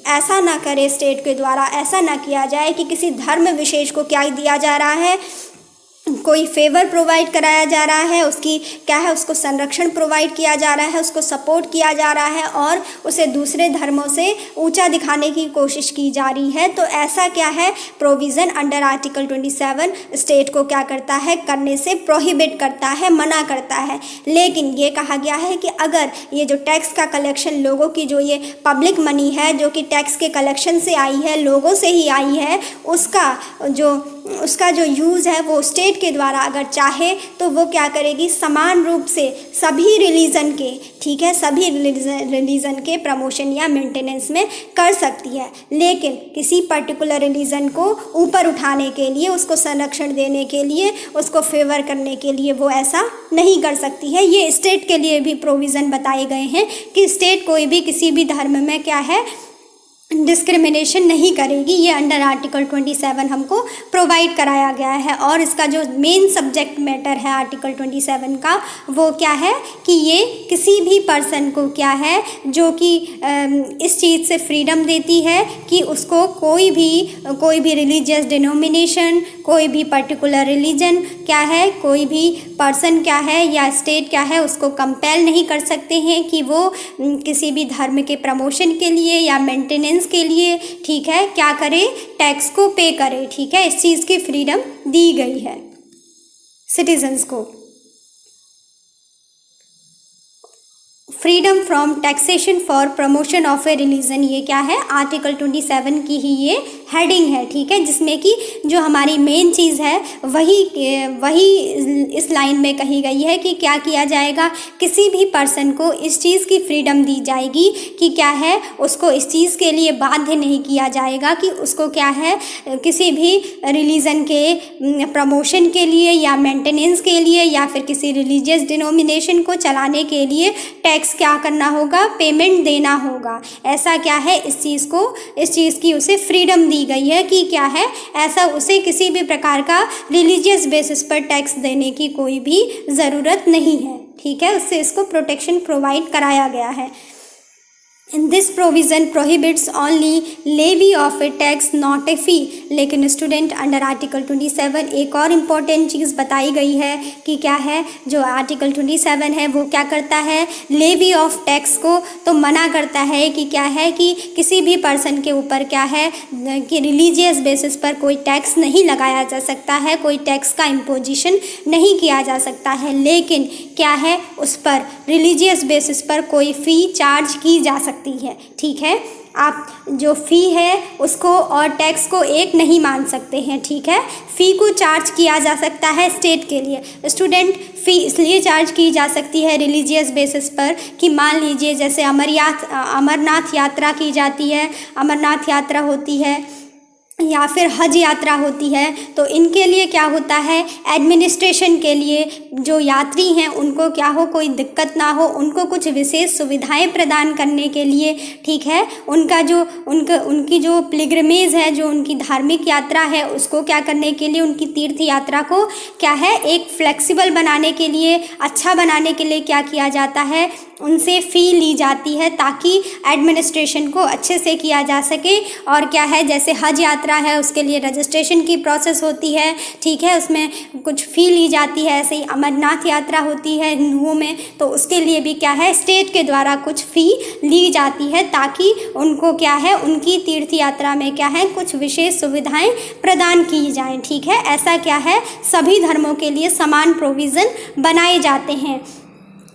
ऐसा ना करे स्टेट के द्वारा, ऐसा ना किया जाए कि किसी धर्म विशेष को क्या दिया जा रहा है, कोई फेवर प्रोवाइड कराया जा रहा है, उसकी क्या है, उसको संरक्षण प्रोवाइड किया जा रहा है, उसको सपोर्ट किया जा रहा है और उसे दूसरे धर्मों से ऊंचा दिखाने की कोशिश की जा रही है। तो ऐसा क्या है, प्रोविज़न अंडर आर्टिकल 27 स्टेट को क्या करता है, करने से प्रोहिबिट करता है, मना करता है। लेकिन ये कहा गया है कि अगर ये जो टैक्स का कलेक्शन, लोगों की जो ये पब्लिक मनी है जो कि टैक्स के कलेक्शन से आई है, लोगों से ही आई है, उसका जो यूज़ है वो स्टेट के द्वारा अगर चाहे तो वो क्या करेगी, समान रूप से सभी रिलीजन के, ठीक है, सभी रिलीजन के प्रमोशन या मेंटेनेंस में कर सकती है। लेकिन किसी पर्टिकुलर रिलीजन को ऊपर उठाने के लिए, उसको संरक्षण देने के लिए, उसको फेवर करने के लिए वो ऐसा नहीं कर सकती है। ये स्टेट के लिए भी प्रोविज़न बताए गए हैं कि स्टेट कोई भी किसी भी धर्म में क्या है, डिस्क्रिमिनेशन नहीं करेगी। ये अंडर आर्टिकल 27 हमको प्रोवाइड कराया गया है। और इसका जो मेन सब्जेक्ट मैटर है आर्टिकल 27 का, वो क्या है कि ये किसी भी पर्सन को क्या है, जो कि इस चीज़ से फ्रीडम देती है कि उसको कोई भी रिलीजियस डिनोमिनेशन, कोई भी पर्टिकुलर रिलीजन क्या है, कोई भी पर्सन क्या है या स्टेट क्या है, उसको कंपेल नहीं कर सकते हैं कि वो किसी भी धर्म के प्रमोशन के लिए या मेंटेनेंस के लिए, ठीक है, क्या करे, टैक्स को पे करे। ठीक है, इस चीज़ की फ्रीडम दी गई है सिटीजन्स को। Freedom from taxation for promotion of A religion, ये क्या है, आर्टिकल 27 की ही ये हेडिंग है। ठीक है, जिसमें कि जो हमारी मेन चीज़ है वही इस लाइन में कही गई है कि क्या किया जाएगा, किसी भी पर्सन को इस चीज़ की फ्रीडम दी जाएगी कि क्या है, उसको इस चीज़ के लिए बाध्य नहीं किया जाएगा कि उसको क्या है, किसी भी रिलीजन के प्रमोशन के लिए या मेंटेनेंस के लिए या फिर किसी रिलीजियस डिनोमिनेशन को चलाने के लिए टैक्स क्या करना होगा, पेमेंट देना होगा। ऐसा क्या है, इस चीज़ की उसे फ्रीडम दी गई है कि क्या है, ऐसा उसे किसी भी प्रकार का रिलीजियस बेसिस पर टैक्स देने की कोई भी ज़रूरत नहीं है। ठीक है, उससे इसको प्रोटेक्शन प्रोवाइड कराया गया है। This provision prohibits only levy of a tax not a fee. लेकिन स्टूडेंट अंडर आर्टिकल 27 एक और इम्पॉर्टेंट चीज़ बताई गई है कि क्या है, जो आर्टिकल 27 है वो क्या करता है, लेवी ऑफ टैक्स को तो मना करता है कि क्या है कि किसी भी पर्सन के ऊपर क्या है कि रिलीजियस बेसिस पर कोई टैक्स नहीं लगाया जा सकता है, कोई टैक्स का इम्पोजिशन नहीं किया जा सकता है। लेकिन क्या है, उस पर रिलीजियस बेसिस पर कोई फ़ी चार्ज की जा सकती है। ठीक है, आप जो फ़ी है उसको और टैक्स को एक नहीं मान सकते हैं, ठीक है। फ़ी को चार्ज किया जा सकता है स्टेट के लिए। स्टूडेंट, फ़ी इसलिए चार्ज की जा सकती है रिलीजियस बेसिस पर कि मान लीजिए जैसे अमरनाथ यात्रा की जाती है, अमरनाथ यात्रा होती है या फिर हज यात्रा होती है, तो इनके लिए क्या होता है, एडमिनिस्ट्रेशन के लिए जो यात्री हैं उनको क्या हो, कोई दिक्कत ना हो, उनको कुछ विशेष सुविधाएं प्रदान करने के लिए, ठीक है, उनकी जो पिलग्रिमेज है, जो उनकी धार्मिक यात्रा है, उसको क्या करने के लिए, उनकी तीर्थ यात्रा को क्या है, एक फ्लेक्सिबल बनाने के लिए, अच्छा बनाने के लिए क्या किया जाता है, उनसे फ़ी ली जाती है ताकि एडमिनिस्ट्रेशन को अच्छे से किया जा सके। और क्या है, जैसे हज यात्रा है उसके लिए रजिस्ट्रेशन की प्रोसेस होती है, ठीक है, उसमें कुछ फ़ी ली जाती है। ऐसे ही अमरनाथ यात्रा होती है हिंदुओं में, तो उसके लिए भी क्या है, स्टेट के द्वारा कुछ फ़ी ली जाती है ताकि उनको क्या है, उनकी तीर्थ यात्रा में क्या है, कुछ विशेष सुविधाएं प्रदान की जाएं, ठीक है। ऐसा क्या है, सभी धर्मों के लिए समान प्रोविज़न बनाए जाते हैं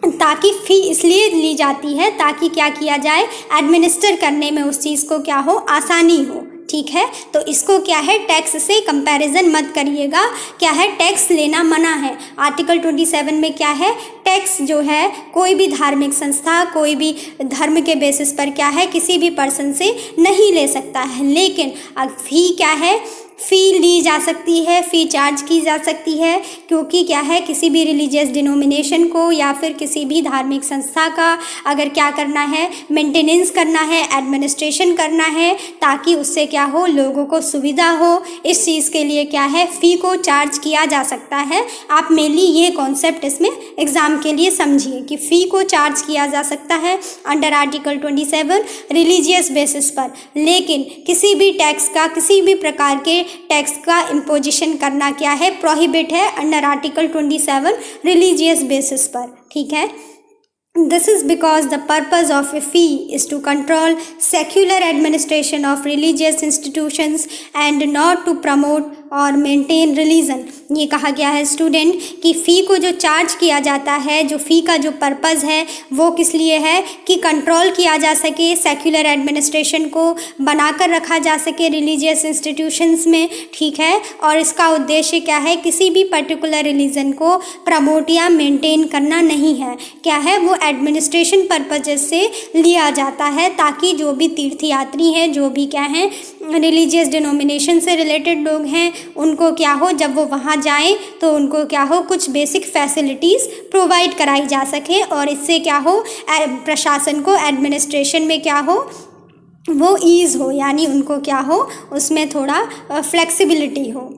ताकि फ़ी इसलिए ली जाती है ताकि क्या किया जाए, एडमिनिस्टर करने में उस चीज़ को क्या हो, आसानी हो, ठीक है। तो इसको क्या है, टैक्स से कंपैरिजन मत करिएगा। क्या है, टैक्स लेना मना है। आर्टिकल 27 में क्या है, टैक्स जो है कोई भी धार्मिक संस्था, कोई भी धर्म के बेसिस पर क्या है, किसी भी पर्सन से नहीं ले सकता है। लेकिन अब फ़ी क्या है, फ़ी ली जा सकती है, फ़ी चार्ज की जा सकती है, क्योंकि क्या है, किसी भी रिलीजियस डिनोमिनेशन को या फिर किसी भी धार्मिक संस्था का अगर क्या करना है, मेंटेनेंस करना है, एडमिनिस्ट्रेशन करना है, ताकि उससे क्या हो, लोगों को सुविधा हो, इस चीज़ के लिए क्या है, फ़ी को चार्ज किया जा सकता है। आप मेनली ये कॉन्सेप्ट इसमें एग्ज़ाम के लिए समझिए कि फ़ी को चार्ज किया जा सकता है अंडर आर्टिकल 27 रिलीजियस बेसिस पर। लेकिन किसी भी टैक्स का, किसी भी प्रकार के टैक्स का इम्पोजिशन करना क्या है, प्रोहिबिट है अंडर आर्टिकल 27 रिलीजियस बेसिस पर, ठीक है। This is because the purpose of a fee is to control secular administration of religious institutions and not to promote और मेंटेन रिलीजन। ये कहा गया है स्टूडेंट कि फ़ी को जो चार्ज किया जाता है, जो फ़ी का जो पर्पज़ है वो किस लिए है कि कंट्रोल किया जा सके, सेक्युलर एडमिनिस्ट्रेशन को बनाकर रखा जा सके रिलीजियस इंस्टीट्यूशंस में, ठीक है। और इसका उद्देश्य क्या है, किसी भी पर्टिकुलर रिलीजन को प्रमोट या मेंटेन करना नहीं है। क्या है, वो एडमिनिस्ट्रेशन पर्पजेज से लिया जाता है ताकि जो भी तीर्थयात्री हैं, जो भी क्या हैं, रिलीजियस डिनोमिनेशन से रिलेटेड लोग हैं, उनको क्या हो, जब वो वहाँ जाएं तो उनको क्या हो, कुछ बेसिक फैसिलिटीज़ प्रोवाइड कराई जा सके और इससे क्या हो, प्रशासन को एडमिनिस्ट्रेशन में क्या हो, वो ईज़ हो, यानी उनको क्या हो, उसमें थोड़ा फ्लेक्सिबिलिटी हो।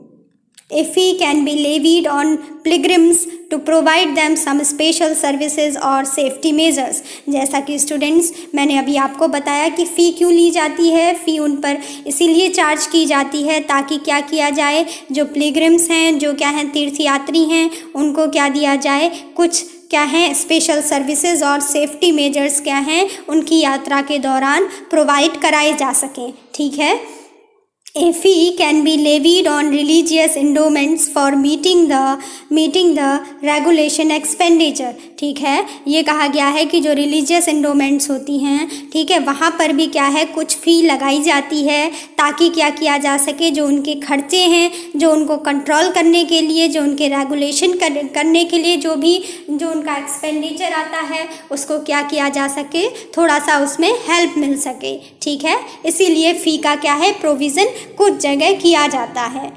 A fee can be levied on pilgrims to provide them some special services और safety measures। जैसा कि स्टूडेंट्स मैंने अभी आपको बताया कि फ़ी क्यों ली जाती है, फ़ी उन पर इसीलिए चार्ज की जाती है ताकि क्या किया जाए, जो पिलग्रिम्स हैं, जो क्या हैं, तीर्थयात्री हैं, उनको क्या दिया जाए, कुछ क्या हैं, स्पेशल सर्विसेज और सेफ्टी मेजर्स क्या हैं, उनकी यात्रा के दौरान प्रोवाइड कराए जा सकें, ठीक है। A fee can be levied on religious endowments for meeting the regulation expenditure, ठीक है। ये कहा गया है कि जो रिलीजियस एंडोमेंट्स होती हैं, ठीक है, वहाँ पर भी क्या है, कुछ फ़ी लगाई जाती है ताकि क्या किया जा सके, जो उनके खर्चे हैं, जो उनको कंट्रोल करने के लिए, जो उनके रेगुलेशन करने के लिए जो उनका एक्सपेंडिचर आता है, उसको क्या किया जा सके, थोड़ा सा उसमें हेल्प मिल सके, ठीक है। इसीलिए फ़ी का क्या है, प्रोविज़न कुछ जगह किया जाता है।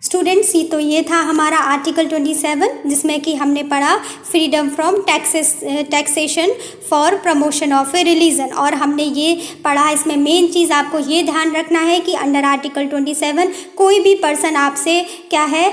स्टूडेंट्स, तो ये था हमारा आर्टिकल 27 जिसमें कि हमने पढ़ा freedom from taxation for promotion of A religion. और हमने ये पढ़ा, इसमें मेन चीज़ आपको ये ध्यान रखना है कि अंडर आर्टिकल 27 कोई भी पर्सन आपसे क्या है,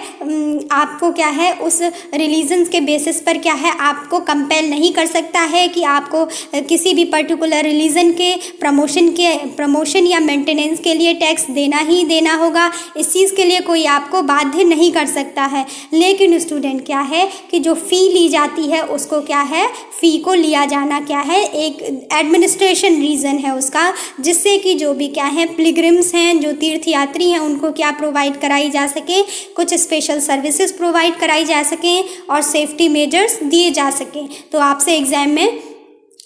आपको क्या है, उस रिलीजन के बेसिस पर क्या है, आपको कंपेल नहीं कर सकता है कि आपको किसी भी पर्टिकुलर रिलीजन के प्रमोशन या मेंटेनेंस के लिए टैक्स देना ही देना होगा। इस चीज़ के लिए कोई आपको बाध्य नहीं कर सकता है। लेकिन स्टूडेंट क्या है कि जो फ़ी ली जाती है उसको क्या है, फ़ी को लिया जाना क्या है, एक एडमिनिस्ट्रेशन रीज़न है उसका, जिससे कि जो भी क्या है, पिलग्रिम्स हैं, जो तीर्थयात्री हैं, उनको क्या प्रोवाइड कराई जा सके, कुछ स्पेशल सर्विसेज प्रोवाइड कराई जा सकें और सेफ्टी मेजर्स दिए जा सकें। तो आपसे एग्ज़ाम में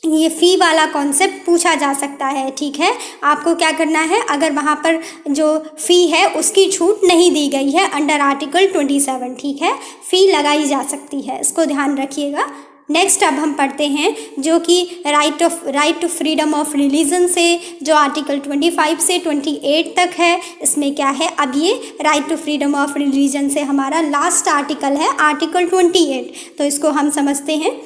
ये फ़ी वाला कॉन्सेप्ट पूछा जा सकता है। ठीक है, आपको क्या करना है, अगर वहाँ पर जो फ़ी है उसकी छूट नहीं दी गई है अंडर आर्टिकल 27, ठीक है, फ़ी लगाई जा सकती है, इसको ध्यान रखिएगा। नेक्स्ट अब हम पढ़ते हैं जो कि right to freedom of religion से, जो आर्टिकल 25 से 28 तक है। इसमें क्या है, अब ये right to freedom of religion से हमारा लास्ट आर्टिकल है, आर्टिकल 28, तो इसको हम समझते हैं।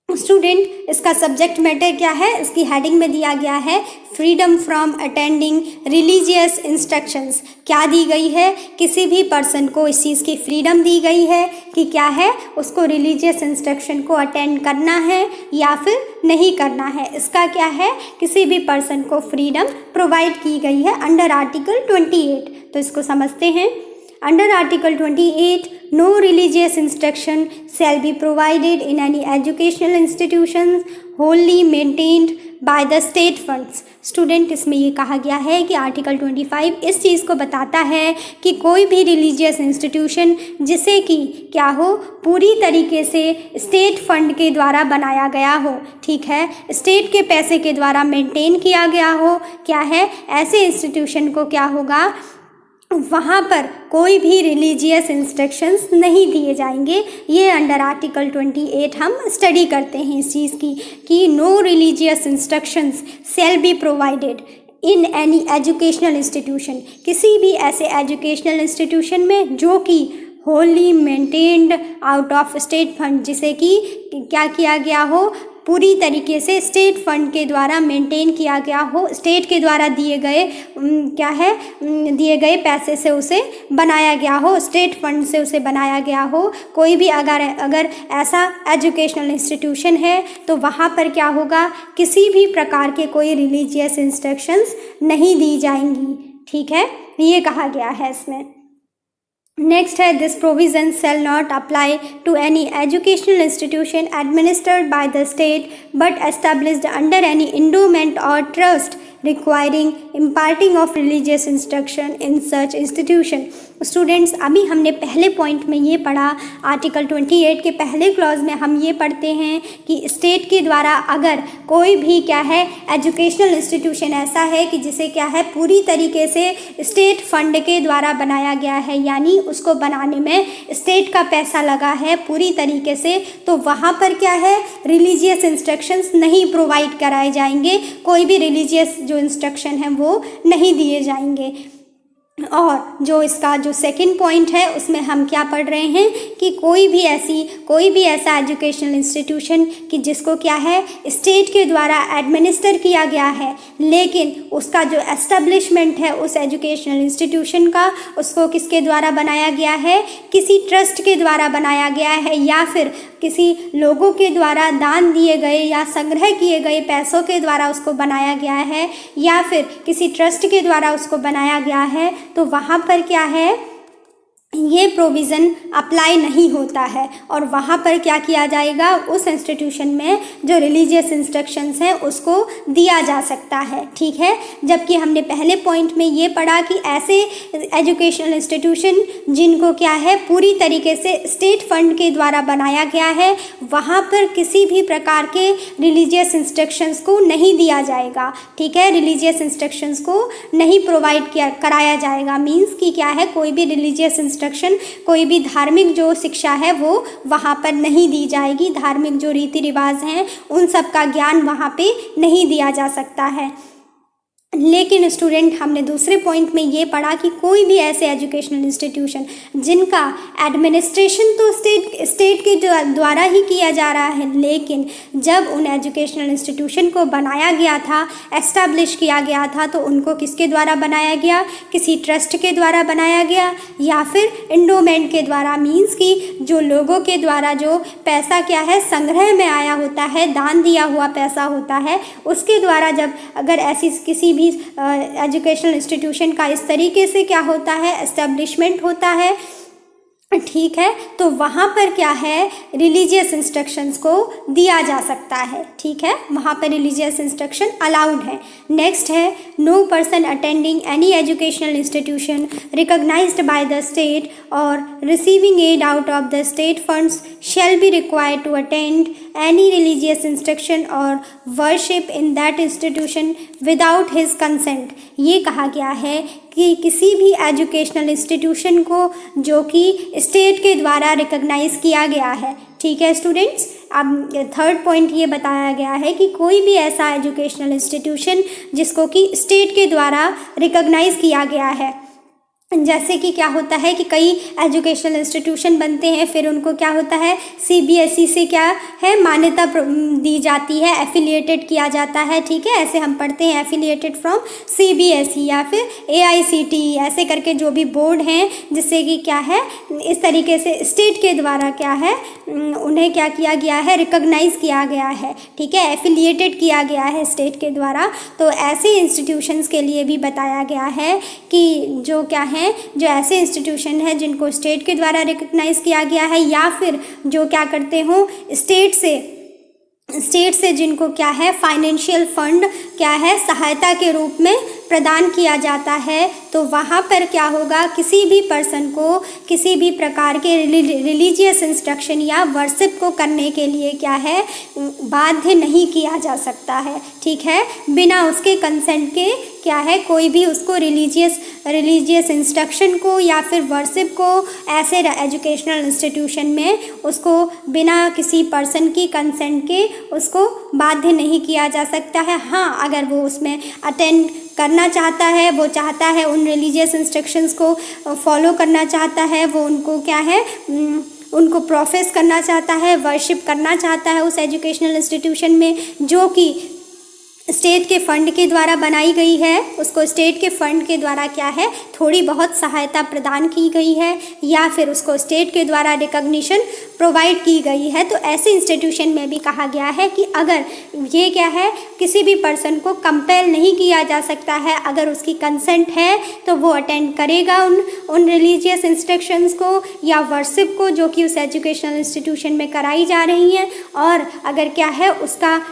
स्टूडेंट, इसका सब्जेक्ट मैटर क्या है, इसकी हेडिंग में दिया गया है freedom from attending religious instructions. क्या दी गई है, किसी भी पर्सन को इस चीज़ की फ्रीडम दी गई है कि क्या है, उसको रिलीजियस इंस्ट्रक्शन को अटेंड करना है या फिर नहीं करना है। इसका क्या है, किसी भी पर्सन को फ्रीडम प्रोवाइड की गई है अंडर आर्टिकल 28, तो इसको समझते हैं। Under Article 28, no religious instruction shall be provided in any educational institutions wholly maintained by the state funds. Student, इसमें ये कहा गया है कि आर्टिकल 25 इस चीज़ को बताता है कि कोई भी रिलीजियस इंस्टीट्यूशन जिसे कि क्या हो, पूरी तरीके से स्टेट फंड के द्वारा बनाया गया हो, ठीक है, स्टेट के पैसे के द्वारा मेंटेन किया गया हो, क्या है, ऐसे इंस्टीट्यूशन को क्या होगा, वहाँ पर कोई भी रिलीजियस इंस्ट्रक्शंस नहीं दिए जाएंगे। ये अंडर आर्टिकल 28 हम स्टडी करते हैं इस चीज़ की कि no religious instructions shall be provided in any educational institution, किसी भी ऐसे एजुकेशनल इंस्टीट्यूशन में जो कि wholly maintained out of state fund, जिसे कि क्या किया गया हो, पूरी तरीके से स्टेट फंड के द्वारा मेंटेन किया गया हो, स्टेट के द्वारा दिए गए क्या है, दिए गए पैसे से उसे बनाया गया हो, स्टेट फंड से उसे बनाया गया हो। कोई भी अगर ऐसा एजुकेशनल इंस्टीट्यूशन है तो वहाँ पर क्या होगा, किसी भी प्रकार के कोई रिलीजियस इंस्ट्रक्शंस नहीं दी जाएंगी, ठीक है, ये कहा गया है इसमें। नेक्स्ट है, this provision shall not apply to any educational institution administered by the state but established under any endowment or trust requiring imparting of religious instruction in such institution. Students, अभी हमने पहले पॉइंट में ये पढ़ा, आर्टिकल 28 के पहले क्लॉज में हम ये पढ़ते हैं कि स्टेट के द्वारा अगर कोई भी क्या है एजुकेशनल इंस्टीट्यूशन ऐसा है कि जिसे क्या है पूरी तरीके से स्टेट फंड के द्वारा बनाया गया है, यानी उसको बनाने में स्टेट का पैसा लगा है पूरी तरीके से, तो वहाँ पर क्या है, रिलीजियस इंस्ट्रक्शंस नहीं प्रोवाइड कराए जाएंगे, कोई भी रिलीजियस जो इंस्ट्रक्शन है वो नहीं दिए जाएंगे। और जो इसका जो सेकंड पॉइंट है उसमें हम क्या पढ़ रहे हैं कि कोई भी ऐसा एजुकेशनल इंस्टीट्यूशन कि जिसको क्या है स्टेट के द्वारा एडमिनिस्टर किया गया है, लेकिन उसका जो एस्टेब्लिशमेंट है उस एजुकेशनल इंस्टीट्यूशन का, उसको किसके द्वारा बनाया गया है, किसी ट्रस्ट के द्वारा बनाया गया है या फिर किसी लोगों के द्वारा दान दिए गए या संग्रह किए गए पैसों के द्वारा उसको बनाया गया है या फिर किसी ट्रस्ट के द्वारा उसको बनाया गया है, तो वहाँ पर क्या है, ये प्रोविज़न अप्लाई नहीं होता है और वहाँ पर क्या किया जाएगा, उस इंस्टीट्यूशन में जो रिलीजियस इंस्ट्रक्शंस हैं उसको दिया जा सकता है, ठीक है। जबकि हमने पहले पॉइंट में ये पढ़ा कि ऐसे एजुकेशनल इंस्टीट्यूशन जिनको क्या है पूरी तरीके से स्टेट फंड के द्वारा बनाया गया है, वहाँ पर किसी भी प्रकार के रिलीजियस इंस्ट्रक्शंस को नहीं दिया जाएगा, ठीक है, रिलीजियस इंस्ट्रक्शंस को नहीं प्रोवाइड कराया जाएगा। मीन्स कि क्या है, कोई भी रिलीजियस इंस्ट्रक्शन, कोई भी धार्मिक जो शिक्षा है वो वहाँ पर नहीं दी जाएगी, धार्मिक जो रीति रिवाज हैं उन सब का ज्ञान वहाँ पे नहीं दिया जा सकता है। लेकिन स्टूडेंट, हमने दूसरे पॉइंट में ये पढ़ा कि कोई भी ऐसे एजुकेशनल इंस्टीट्यूशन जिनका एडमिनिस्ट्रेशन तो स्टेट के द्वारा ही किया जा रहा है, लेकिन जब उन एजुकेशनल इंस्टीट्यूशन को बनाया गया था, एस्टैब्लिश किया गया था, तो उनको किसके द्वारा बनाया गया, किसी ट्रस्ट के द्वारा बनाया गया या फिर इंडोमेंट के द्वारा। मीन्स कि जो लोगों के द्वारा जो पैसा क्या है संग्रह में आया होता है, दान दिया हुआ पैसा होता है, उसके द्वारा जब अगर ऐसी किसी भी एजुकेशनल इंस्टीट्यूशन का इस तरीके से क्या होता है, एस्टेब्लिशमेंट होता है, ठीक है, तो वहाँ पर क्या है, रिलीजियस इंस्ट्रक्शंस को दिया जा सकता है, ठीक है, वहाँ पर रिलीजियस इंस्ट्रक्शन अलाउड है। नेक्स्ट है, no person attending any educational institution recognised by the state or receiving aid out of the state funds shall be required to attend any religious instruction or worship in that institution without his consent। ये कहा गया है कि किसी भी एजुकेशनल इंस्टीट्यूशन को जो कि स्टेट के द्वारा रिकॉग्नाइज किया गया है। ठीक है स्टूडेंट्स, अब थर्ड पॉइंट ये बताया गया है कि कोई भी ऐसा एजुकेशनल इंस्टीट्यूशन जिसको कि स्टेट के द्वारा रिकॉग्नाइज किया गया है, जैसे कि क्या होता है कि कई एजुकेशनल इंस्टीट्यूशन बनते हैं, फिर उनको क्या होता है CBSE से क्या है मान्यता दी जाती है, एफिलिएटेड किया जाता है। ठीक है, ऐसे हम पढ़ते हैं एफिलिएटेड फ्रॉम CBSE या फिर AICTE, ऐसे करके जो भी बोर्ड हैं जिससे कि क्या है इस तरीके से स्टेट के द्वारा क्या है उन्हें क्या किया गया है, रिकॉग्नाइज किया गया है। ठीक है, एफिलिएटेड किया गया है स्टेट के द्वारा। तो ऐसे इंस्टीट्यूशंस के लिए भी बताया गया है कि जो क्या है जो ऐसे इंस्टीट्यूशन है जिनको स्टेट के द्वारा रिकॉग्नाइज किया गया है या फिर जो क्या करते हो स्टेट से जिनको क्या है फाइनेंशियल फंड क्या है सहायता के रूप में प्रदान किया जाता है, तो वहाँ पर क्या होगा किसी भी पर्सन को किसी भी प्रकार के रिलीजियस इंस्ट्रक्शन या वर्शिप को करने के लिए क्या है बाध्य नहीं किया जा सकता है। ठीक है, बिना उसके कंसेंट के क्या है कोई भी उसको रिलीजियस इंस्ट्रक्शन को या फिर वर्शिप को ऐसे एजुकेशनल इंस्टीट्यूशन में उसको बिना किसी पर्सन की कंसेंट के उसको बाध्य नहीं किया जा सकता है। हाँ, अगर वो उसमें अटेंड करना चाहता है, वो चाहता है उन रिलीजियस इंस्ट्रक्शंस को फॉलो करना चाहता है, वो उनको क्या है उनको प्रोफेस करना चाहता है, वर्शिप करना चाहता है उस एजुकेशनल इंस्टीट्यूशन में जो कि स्टेट के फंड के द्वारा बनाई गई है, उसको स्टेट के फंड के द्वारा क्या है थोड़ी बहुत सहायता प्रदान की गई है या फिर उसको स्टेट के द्वारा रिकॉग्निशन प्रोवाइड की गई है, तो ऐसे इंस्टीट्यूशन में भी कहा गया है कि अगर ये क्या है किसी भी पर्सन को कंपेल नहीं किया जा सकता है, अगर उसकी कंसेंट है तो वो अटेंड करेगा उन रिलीजियस इंस्ट्रक्शंस को या वर्शिप को जो कि उस एजुकेशनल इंस्टीट्यूशन में कराई जा रही हैं। और अगर क्या है उसका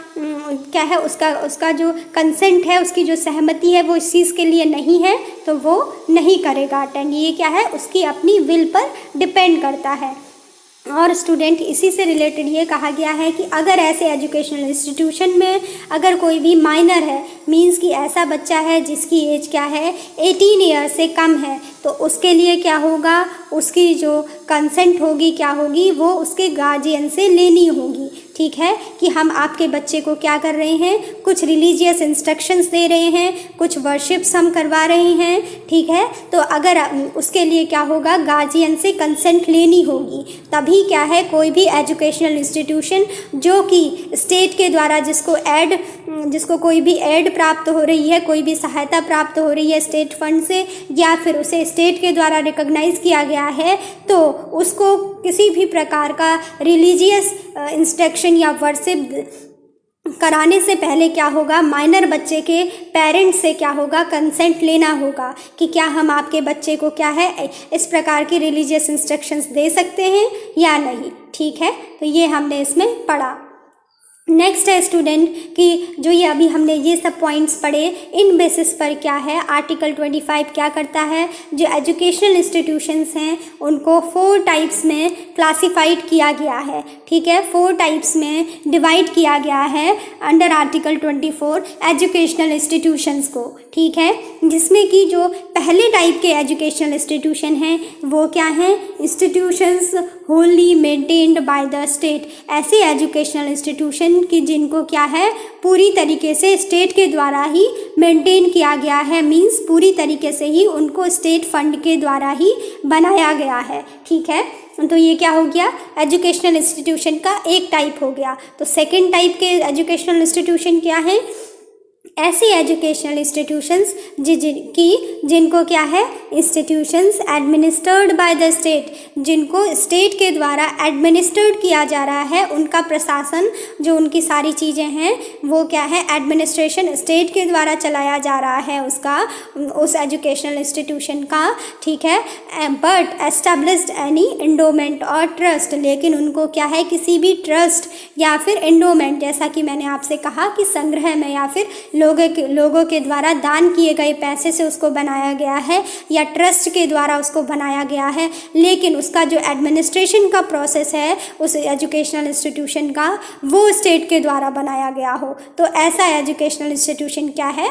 जो कंसेंट है, उसकी जो सहमति है वो इस चीज़ के लिए नहीं है तो वो नहीं करेगा अटेंड। ये क्या है उसकी अपनी विल पर डिपेंड करता है। और स्टूडेंट इसी से रिलेटेड ये कहा गया है कि अगर ऐसे एजुकेशनल इंस्टीट्यूशन में अगर कोई भी माइनर है, मींस कि ऐसा बच्चा है जिसकी एज क्या है 18 ईयर से कम है, तो उसके लिए क्या होगा उसकी जो कंसेंट होगी क्या होगी वो उसके गार्जियन से लेनी होगी। ठीक है, कि हम आपके बच्चे को क्या कर रहे हैं कुछ रिलीजियस इंस्ट्रक्शंस दे रहे हैं, कुछ वर्शिप्स हम करवा रहे हैं। ठीक है, तो अगर उसके लिए क्या होगा गार्जियन से कंसेंट लेनी होगी, तभी क्या है कोई भी एजुकेशनल इंस्टीट्यूशन जो कि स्टेट के द्वारा जिसको कोई भी एड प्राप्त हो रही है, कोई भी सहायता प्राप्त हो रही है स्टेट फंड से या फिर उसे स्टेट के द्वारा रिकॉग्नाइज किया गया है, तो उसको किसी भी प्रकार का रिलीजियस इंस्ट्रक्शन या वर्शिप कराने से पहले क्या होगा माइनर बच्चे के पेरेंट्स से क्या होगा कंसेंट लेना होगा कि क्या हम आपके बच्चे को क्या है इस प्रकार की रिलीजियस इंस्ट्रक्शंस दे सकते हैं या नहीं। ठीक है, तो ये हमने इसमें पढ़ा। नेक्स्ट है स्टूडेंट कि जो ये अभी हमने ये सब पॉइंट्स पढ़े, इन बेसिस पर क्या है आर्टिकल 25 क्या करता है, जो एजुकेशनल इंस्टीट्यूशंस हैं उनको 4 टाइप्स में क्लासिफाइड किया गया है। ठीक है, 4 टाइप्स में डिवाइड किया गया है अंडर आर्टिकल 24 एजुकेशनल इंस्टीट्यूशंस को। ठीक है, जिसमें कि जो पहले टाइप के एजुकेशनल इंस्टीट्यूशन हैं वो क्या हैं institutions Holi maintained by the state. ऐसे एजुकेशनल इंस्टीट्यूशन कि जिनको क्या है पूरी तरीके से स्टेट के द्वारा ही मेंटेन किया गया है, मींस पूरी तरीके से ही उनको स्टेट फंड के द्वारा ही बनाया गया है। ठीक है, तो ये क्या हो गया एजुकेशनल इंस्टीट्यूशन का एक टाइप हो गया। तो सेकंड टाइप के एजुकेशनल इंस्टीट्यूशन क्या है, ऐसी एजुकेशनल इंस्टीट्यूशंस जिनको क्या है institutions administered by the state, जिनको स्टेट के द्वारा एडमिनिस्टर्ड किया जा रहा है, उनका प्रशासन जो उनकी सारी चीज़ें हैं वो क्या है एडमिनिस्ट्रेशन स्टेट के द्वारा चलाया जा रहा है उस एजुकेशनल इंस्टीट्यूशन का। ठीक है, बट एस्टेब्लिश्ड एनी एंडोमेंट और ट्रस्ट, लेकिन उनको क्या है किसी भी ट्रस्ट या फिर एंडोमेंट, जैसा कि मैंने आपसे कहा कि संग्रह में या फिर लोगों के द्वारा दान किए गए पैसे से उसको बनाया गया है, या ट्रस्ट के द्वारा उसको बनाया गया है, लेकिन उसका जो एडमिनिस्ट्रेशन का प्रोसेस है उस एजुकेशनल इंस्टीट्यूशन का, वो स्टेट के द्वारा बनाया गया हो। तो ऐसा एजुकेशनल इंस्टीट्यूशन क्या है,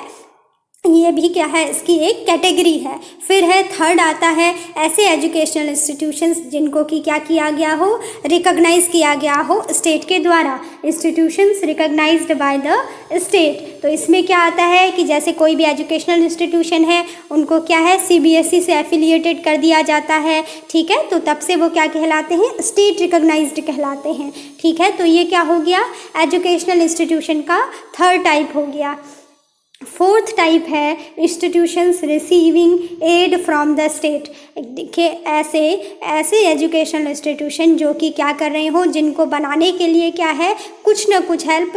ये भी क्या है, इसकी एक कैटेगरी है। फिर है थर्ड आता है ऐसे एजुकेशनल इंस्टीट्यूशंस जिनको कि क्या किया गया हो, रिकॉग्नाइज किया गया हो स्टेट के द्वारा, institutions recognised by the state. तो इसमें क्या आता है कि जैसे कोई भी एजुकेशनल इंस्टीट्यूशन है उनको क्या है, CBSE से एफिलिएटेड कर दिया जाता है, ठीक है, तो तब से वो क्या कहलाते हैं, स्टेट रिकॉग्नाइज्ड कहलाते हैं, ठीक है। तो ये क्या हो गया, एजुकेशनल इंस्टीट्यूशन का थर्ड टाइप हो गया। फोर्थ टाइप है institutions receiving aid from the state. देखिए ऐसे एजुकेशनल इंस्टीट्यूशन जो कि क्या कर रहे हो, जिनको बनाने के लिए क्या है, कुछ ना कुछ हेल्प,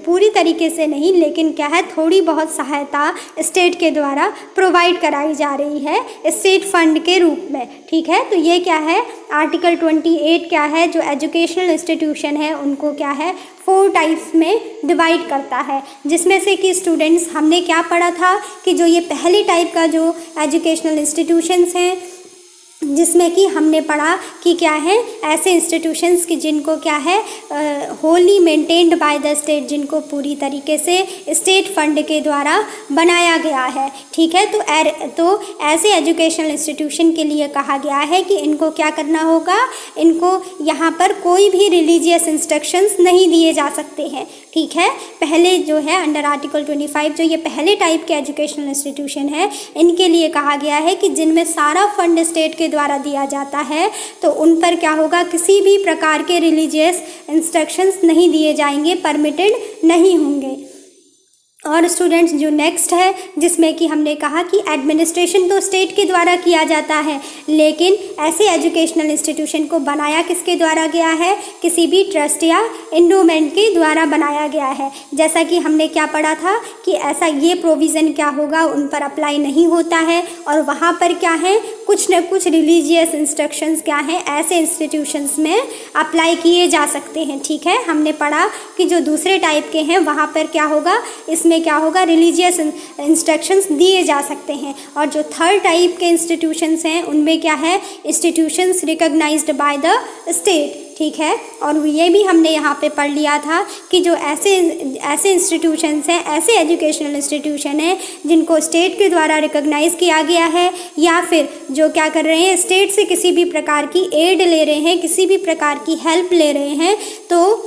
पूरी तरीके से नहीं लेकिन क्या है, थोड़ी बहुत सहायता स्टेट के द्वारा प्रोवाइड कराई जा रही है स्टेट फंड के रूप में, ठीक है। तो ये क्या है, आर्टिकल 28 क्या है, जो एजुकेशनल इंस्टीट्यूशन है उनको क्या है, 4 टाइप्स में डिवाइड करता है, जिसमें से कि स्टूडेंट्स हमने क्या पढ़ा था कि जो ये पहली टाइप का जो एजुकेशनल इंस्टीट्यूशंस हैं, जिसमें कि हमने पढ़ा कि क्या है, ऐसे इंस्टीट्यूशंस की जिनको क्या है, Holi maintained by the state, जिनको पूरी तरीके से स्टेट फंड के द्वारा बनाया गया है, ठीक है। तो ऐसे एजुकेशनल इंस्टीट्यूशन के लिए कहा गया है कि इनको क्या करना होगा, इनको यहाँ पर कोई भी रिलीजियस इंस्ट्रक्शंस नहीं दिए जा सकते हैं, ठीक है। पहले जो है अंडर आर्टिकल 25 जो ये पहले टाइप के एजुकेशनल इंस्टीट्यूशन है, इनके लिए कहा गया है कि जिनमें सारा फंड स्टेट के द्वारा दिया जाता है, तो उन पर क्या होगा, किसी भी प्रकार के रिलीजियस इंस्ट्रक्शंस नहीं दिए जाएंगे, परमिटेड नहीं होंगे। और स्टूडेंट्स जो नेक्स्ट है, जिसमें कि हमने कहा कि एडमिनिस्ट्रेशन तो स्टेट के द्वारा किया जाता है, लेकिन ऐसे एजुकेशनल इंस्टीट्यूशन को बनाया किसके द्वारा गया है, किसी भी ट्रस्ट या एंडोमेंट के द्वारा बनाया गया है। जैसा कि हमने क्या पढ़ा था कि ऐसा ये प्रोविज़न क्या होगा, उन पर अप्लाई नहीं होता है, और वहाँ पर क्या है, कुछ न कुछ रिलीजियस इंस्ट्रक्शंस क्या हैं, ऐसे इंस्टीट्यूशंस में अप्लाई किए जा सकते हैं, ठीक है। हमने पढ़ा कि जो दूसरे टाइप के हैं वहाँ पर क्या होगा, इसमें क्या होगा, रिलीजियस इंस्ट्रक्शंस दिए जा सकते हैं। और जो थर्ड टाइप के इंस्टीट्यूशंस हैं उनमें क्या है, institutions recognised by the state, ठीक है। और ये भी हमने यहाँ पे पढ़ लिया था कि जो ऐसे इंस्टीट्यूशंस हैं, ऐसे एजुकेशनल इंस्टीट्यूशन हैं जिनको स्टेट के द्वारा रिकॉग्नाइज किया गया है, या फिर जो क्या कर रहे हैं, स्टेट से किसी भी प्रकार की एड ले रहे हैं, किसी भी प्रकार की हेल्प ले रहे हैं, तो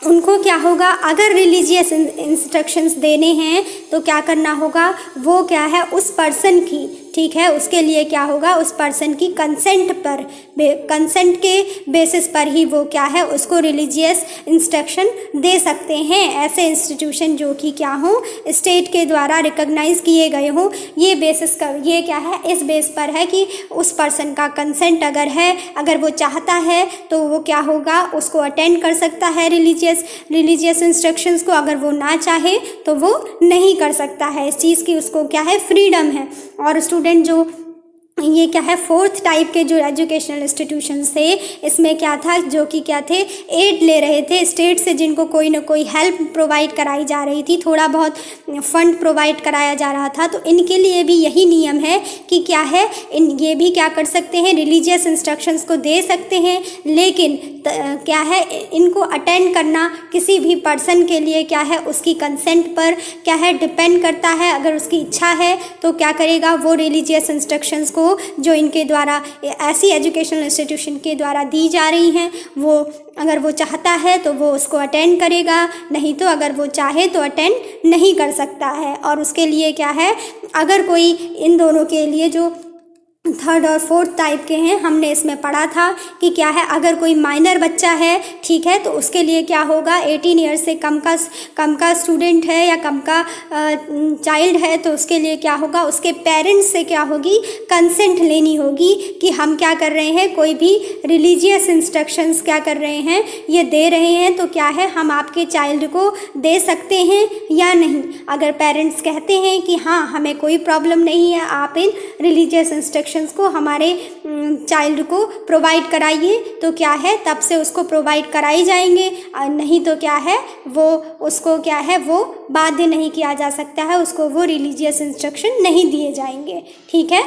उनको क्या होगा, अगर रिलीजियस इंस्ट्रक्शंस देने हैं तो क्या करना होगा, वो क्या है, उस पर्सन की, ठीक है, उसके लिए क्या होगा, उस पर्सन की कंसेंट के बेसिस पर ही वो क्या है, उसको रिलीजियस इंस्ट्रक्शन दे सकते हैं। ऐसे इंस्टीट्यूशन जो कि क्या हो, स्टेट के द्वारा रिकॉग्नाइज किए गए हों, ये बेसिस का, ये क्या है, इस बेस पर है कि उस पर्सन का कंसेंट अगर है, अगर वो चाहता है तो वो क्या होगा, उसको अटेंड कर सकता है रिलीजियस इंस्ट्रक्शंस को। अगर वो ना चाहे तो वो नहीं कर सकता है, इस चीज़ की उसको क्या है, फ्रीडम है। और स्टूडेंट जो ये क्या है, फोर्थ टाइप के जो एजुकेशनल इंस्टीट्यूशंस थे, इसमें क्या था, जो कि क्या थे, एड ले रहे थे स्टेट से, जिनको कोई ना कोई हेल्प प्रोवाइड कराई जा रही थी, थोड़ा बहुत फंड प्रोवाइड कराया जा रहा था। तो इनके लिए भी यही नियम है कि क्या है, ये भी क्या कर सकते हैं, रिलीजियस इंस्ट्रक्शंस को दे सकते हैं, लेकिन क्या है, इनको अटेंड करना किसी भी पर्सन के लिए क्या है, उसकी कंसेंट पर क्या है, डिपेंड करता है। अगर उसकी इच्छा है तो क्या करेगा, वो रिलीजियस इंस्ट्रक्शंस को जो इनके द्वारा, ऐसी एजुकेशनल इंस्टीट्यूशन के द्वारा दी जा रही हैं, वो अगर वो चाहता है तो वो उसको अटेंड करेगा, नहीं तो अगर वो चाहे तो अटेंड नहीं कर सकता है। और उसके लिए क्या है, अगर कोई इन दोनों के लिए जो थर्ड और फोर्थ टाइप के हैं, हमने इसमें पढ़ा था कि क्या है, अगर कोई माइनर बच्चा है, ठीक है, तो उसके लिए क्या होगा, 18 ईयर्स से कम का स्टूडेंट है या कम का चाइल्ड है, तो उसके लिए क्या होगा, उसके पेरेंट्स से क्या होगी, कंसेंट लेनी होगी कि हम क्या कर रहे हैं, कोई भी रिलीजियस इंस्ट्रक्शंस क्या कर रहे हैं, ये दे रहे हैं, तो क्या है, हम आपके चाइल्ड को दे सकते हैं या नहीं। अगर पेरेंट्स कहते हैं कि हाँ, हमें कोई प्रॉब्लम नहीं है, आप इन रिलीजियस इंस्ट्रक्शंस को हमारे चाइल्ड को प्रोवाइड कराइए, तो क्या है, तब से उसको प्रोवाइड कराई जाएंगे, नहीं तो क्या है, वो उसको क्या है, वो बाध्य नहीं किया जा सकता है, उसको वो रिलीजियस इंस्ट्रक्शन नहीं दिए जाएंगे, ठीक है।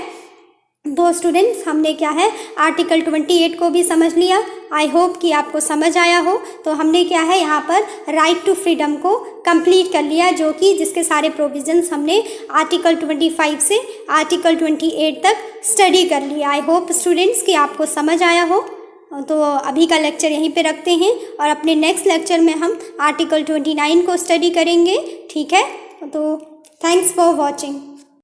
तो स्टूडेंट्स, हमने क्या है आर्टिकल 28 को भी समझ लिया। आई होप कि आपको समझ आया हो। तो हमने क्या है यहाँ पर राइट टू फ्रीडम को कंप्लीट कर लिया, जो कि जिसके सारे प्रोविजंस हमने आर्टिकल 25 से आर्टिकल 28 तक स्टडी कर लिया। आई होप स्टूडेंट्स कि आपको समझ आया हो। तो अभी का लेक्चर यहीं पे रखते हैं और अपने नेक्स्ट लेक्चर में हम आर्टिकल 29 को स्टडी करेंगे। ठीक है, तो थैंक्स फॉर वॉचिंग।